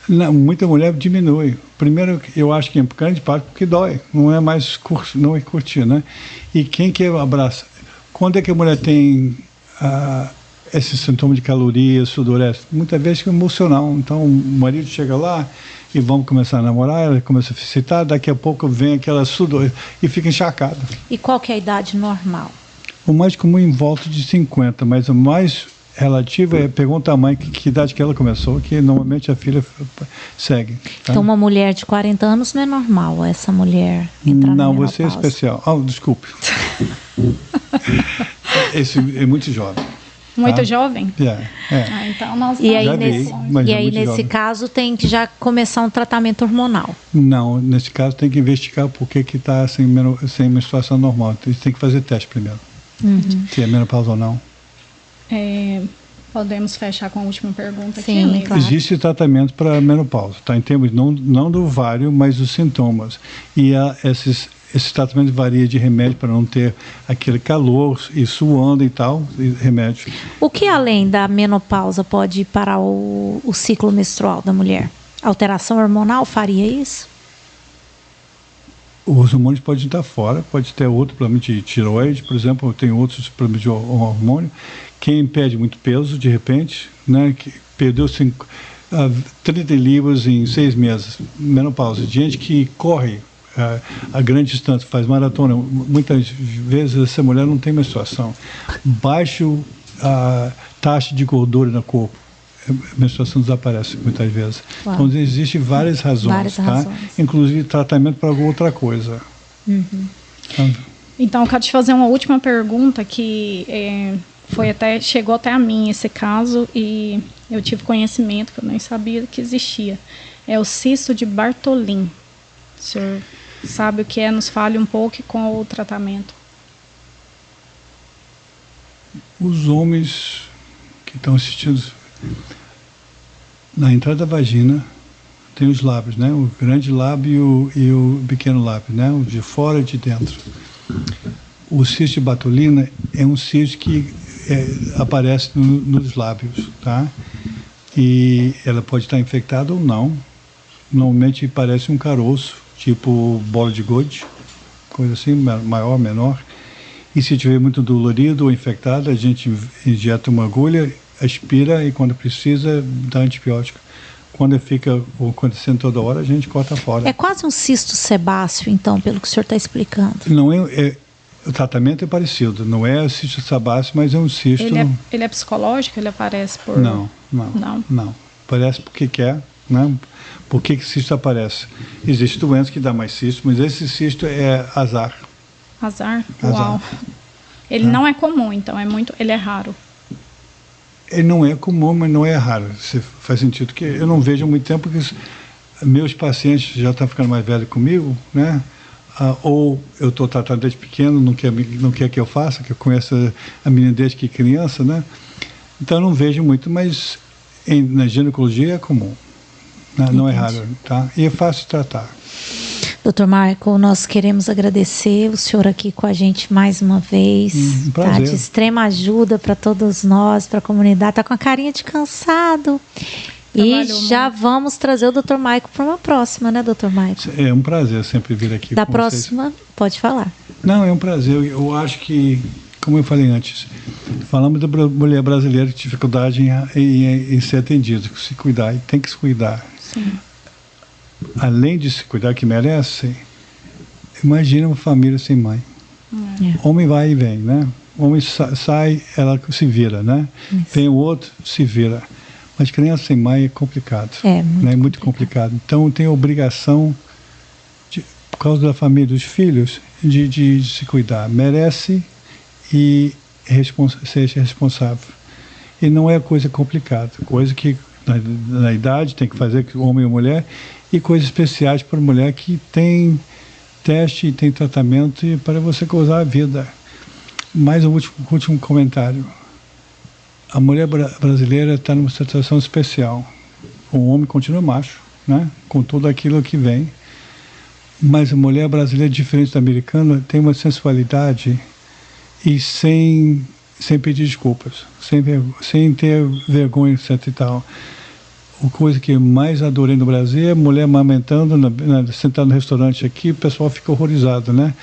Não, muita mulher diminui. Primeiro, eu acho que é grande parte porque dói, não é mais não é curtir, né? E quem que abraça? Quando é que a mulher tem esse sintoma de calorias, sudorese? Muitas vezes é emocional. Então, o marido chega lá e vamos começar a namorar, ela começa a excitar, daqui a pouco vem aquela sudorese e fica encharcada. E qual que é a idade normal? O mais comum é em volta de 50, mas o mais relativa é pergunta à mãe que idade que ela começou, que normalmente a filha segue. Tá? Então uma mulher de 40 anos não é normal essa mulher entrar na menopausa? Você é especial. Desculpe. Esse é muito jovem. Muito jovem? Então nós e aí nesse caso tem que já começar um tratamento hormonal? Não, nesse caso tem que investigar por que está sem menstruação normal. Tem que fazer teste primeiro. Se é menopausa ou não. Podemos fechar com a última pergunta aqui? Sim, claro. Existe tratamento para menopausa, tá? Em termos não do ovário, mas dos sintomas. E Esse tratamento varia de remédio para não ter aquele calor e suando e tal, e remédio. O que além da menopausa pode parar o ciclo menstrual da mulher? Alteração hormonal faria isso? Os hormônios podem estar fora, pode ter outro problema de tireoide, por exemplo, tem outros problemas de hormônio. Quem perde muito peso, de repente, né, que perdeu 30 libras em 6 meses, menopausa. Gente que corre a grande distância, faz maratona, muitas vezes essa mulher não tem menstruação. Baixo taxa de gordura no corpo, a menstruação desaparece muitas vezes. Uau. Então existem várias razões, inclusive tratamento para alguma outra coisa. Então, eu quero te fazer uma última pergunta que chegou até a mim esse caso e eu tive conhecimento que eu nem sabia que existia. É o cisto de Bartholin. O senhor sabe o que é? Nos fale um pouco com o tratamento. Os homens que estão assistindo, na entrada da vagina tem os lábios, né? O grande lábio e o pequeno lábio, né? O de fora e de dentro. O cisto de Bartholin é um cisto que aparece nos lábios, tá? E ela pode estar infectada ou não. Normalmente parece um caroço, tipo bola de gude, coisa assim, maior, menor. E se tiver muito dolorido ou infectado, a gente injeta uma agulha, aspira e quando precisa dá antibiótico. Quando fica acontecendo toda hora, a gente corta fora. É quase um cisto sebáceo, então, pelo que o senhor está explicando. Não o tratamento é parecido, não é cisto sebáceo, mas é um cisto... Ele é psicológico? Ele aparece por... Não. Aparece porque quer, né? Por que cisto aparece? Existem doenças que dão mais cisto, mas esse cisto é azar. Azar? Uau. Ele não é comum, então, ele é raro. Ele não é comum, mas não é raro. Faz sentido que eu não vejo há muito tempo que meus pacientes já estão ficando mais velhos comigo, né? Ou eu estou tratando desde pequeno, não quer que eu faça, que eu conheço a menina desde que criança, né? Então eu não vejo muito, mas na ginecologia é comum. Não é raro, tá? E é fácil de tratar. Dr. Michael, nós queremos agradecer o senhor aqui com a gente mais uma vez. Um prazer. Tá de extrema ajuda para todos nós, para a comunidade. Está com a carinha de cansado. E já vamos trazer o Dr. Michael para uma próxima, né, Dr. Michael? É um prazer sempre vir aqui da com próxima, vocês. Pode falar. Não, é um prazer. Eu acho que, como eu falei antes, falamos da mulher brasileira que tem dificuldade em ser atendida, se cuidar, e tem que se cuidar. Sim. Além de se cuidar que merece, imagina uma família sem mãe. Homem vai e vem, né? Homem sai, ela se vira, né? Isso. Vem o outro, se vira. Mas criança sem mãe é complicado. Muito complicado. Então tem a obrigação, por causa da família, dos filhos, de se cuidar. Merece e seja responsável. E não é coisa complicada. Coisa que na idade tem que fazer, homem ou mulher, e coisas especiais para mulher que tem teste e tem tratamento e para você gozar a vida. Mais um último comentário. A mulher brasileira está numa situação especial. O homem continua macho, né? Com tudo aquilo que vem. Mas a mulher brasileira, diferente da americana, tem uma sensualidade e sem pedir desculpas, sem ter vergonha, etc. e tal. A coisa que eu mais adorei no Brasil é mulher amamentando, sentada no restaurante aqui, o pessoal fica horrorizado, né?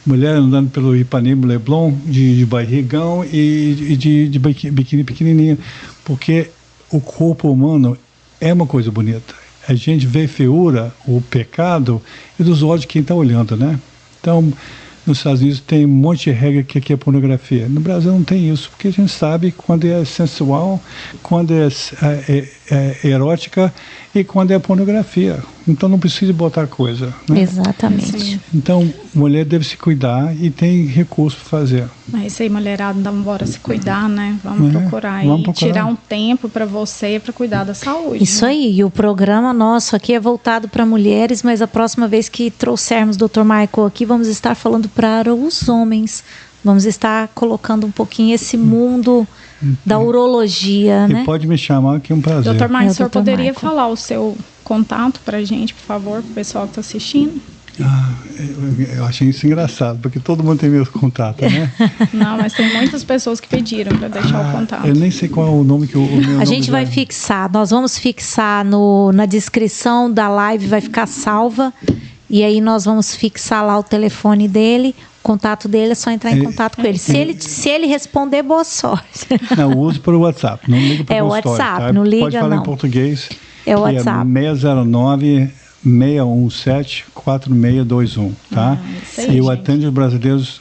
Mulher andando pelo Ipanema, Leblon, de barrigão e de biquíni pequenininha, porque o corpo humano é uma coisa bonita. A gente vê feiura, o pecado, e dos olhos de quem está olhando, né? Então, nos Estados Unidos tem um monte de regra que aqui é pornografia. No Brasil não tem isso, porque a gente sabe quando é sensual, quando é erótica e quando é pornografia. Então não precisa botar coisa, né? Exatamente. Então, mulher deve se cuidar e tem recurso para fazer. Mas isso aí, mulherada, dá embora se cuidar, né? Vamos procurar tirar um tempo para você para cuidar da saúde. Isso, né? Aí, e o programa nosso aqui é voltado para mulheres, mas a próxima vez que trouxermos o Dr. Michael aqui, vamos estar falando para os homens. Vamos estar colocando um pouquinho esse mundo da urologia, né? E pode me chamar, que é um prazer. Dr. Michael, o senhor poderia falar o seu contato para a gente, por favor, para o pessoal que está assistindo? Eu achei isso engraçado, porque todo mundo tem meu contato, né? Não, mas tem muitas pessoas que pediram para deixar o contato. Eu nem sei qual é o nome que o meu A gente vai fixar, nós vamos fixar na descrição da live, vai ficar salva. E aí nós vamos fixar lá o telefone dele, o contato dele, é só entrar em contato com ele. Se ele responder, boa sorte. Não, eu uso para o WhatsApp, não liga para o consultório. WhatsApp, tá? não liga, Pode falar não. em português. É o WhatsApp. É 609-617-4621, tá? isso aí, E eu gente. atendo os brasileiros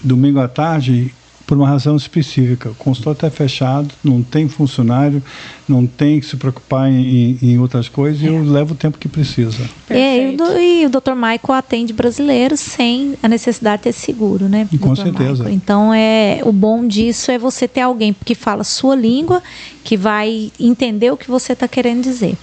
domingo à tarde por uma razão específica. O consultório está fechado, não tem funcionário, não tem que se preocupar em outras coisas, e eu levo o tempo que precisa. Perfeito. E o Dr. Michael atende brasileiros sem a necessidade de ter seguro, né? Com Dr. certeza. Michael? Então, o bom disso é você ter alguém que fala a sua língua, que vai entender o que você está querendo dizer.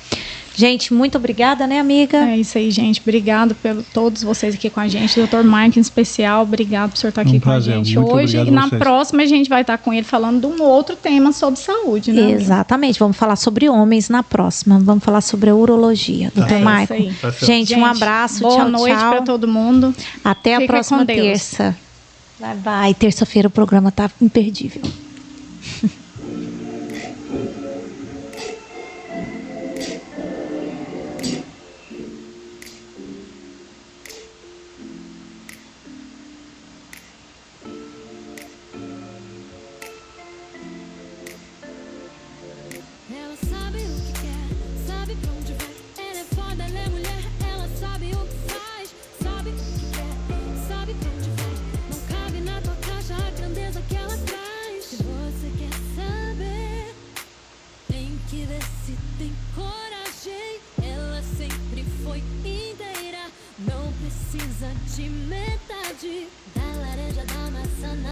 Gente, muito obrigada, né, amiga? É isso aí, gente. Obrigado por todos vocês aqui com a gente. Dr. Mike, em especial, obrigado por senhor estar aqui prazer, com a gente muito hoje. obrigado E na a vocês. próxima a gente vai estar com ele falando de um outro tema sobre saúde, né? amiga? Exatamente. Vamos falar sobre homens na próxima. Vamos falar sobre a urologia. Dr. É isso Michael. aí. Tá certo. Gente, um abraço. Boa tchau, noite tchau. para todo mundo. Até a Fica próxima com Deus. terça. Bye, bye. Terça-feira o programa tá imperdível. Ela sabe o que quer, sabe pra onde vai. Ela é foda, ela é mulher, ela sabe o que faz. Sabe o que quer, sabe pra onde vai. Não cabe na tua caixa a grandeza que ela traz. Se você quer saber, tem que ver se tem coragem. Ela sempre foi inteira, não precisa de metade da laranja da maçã.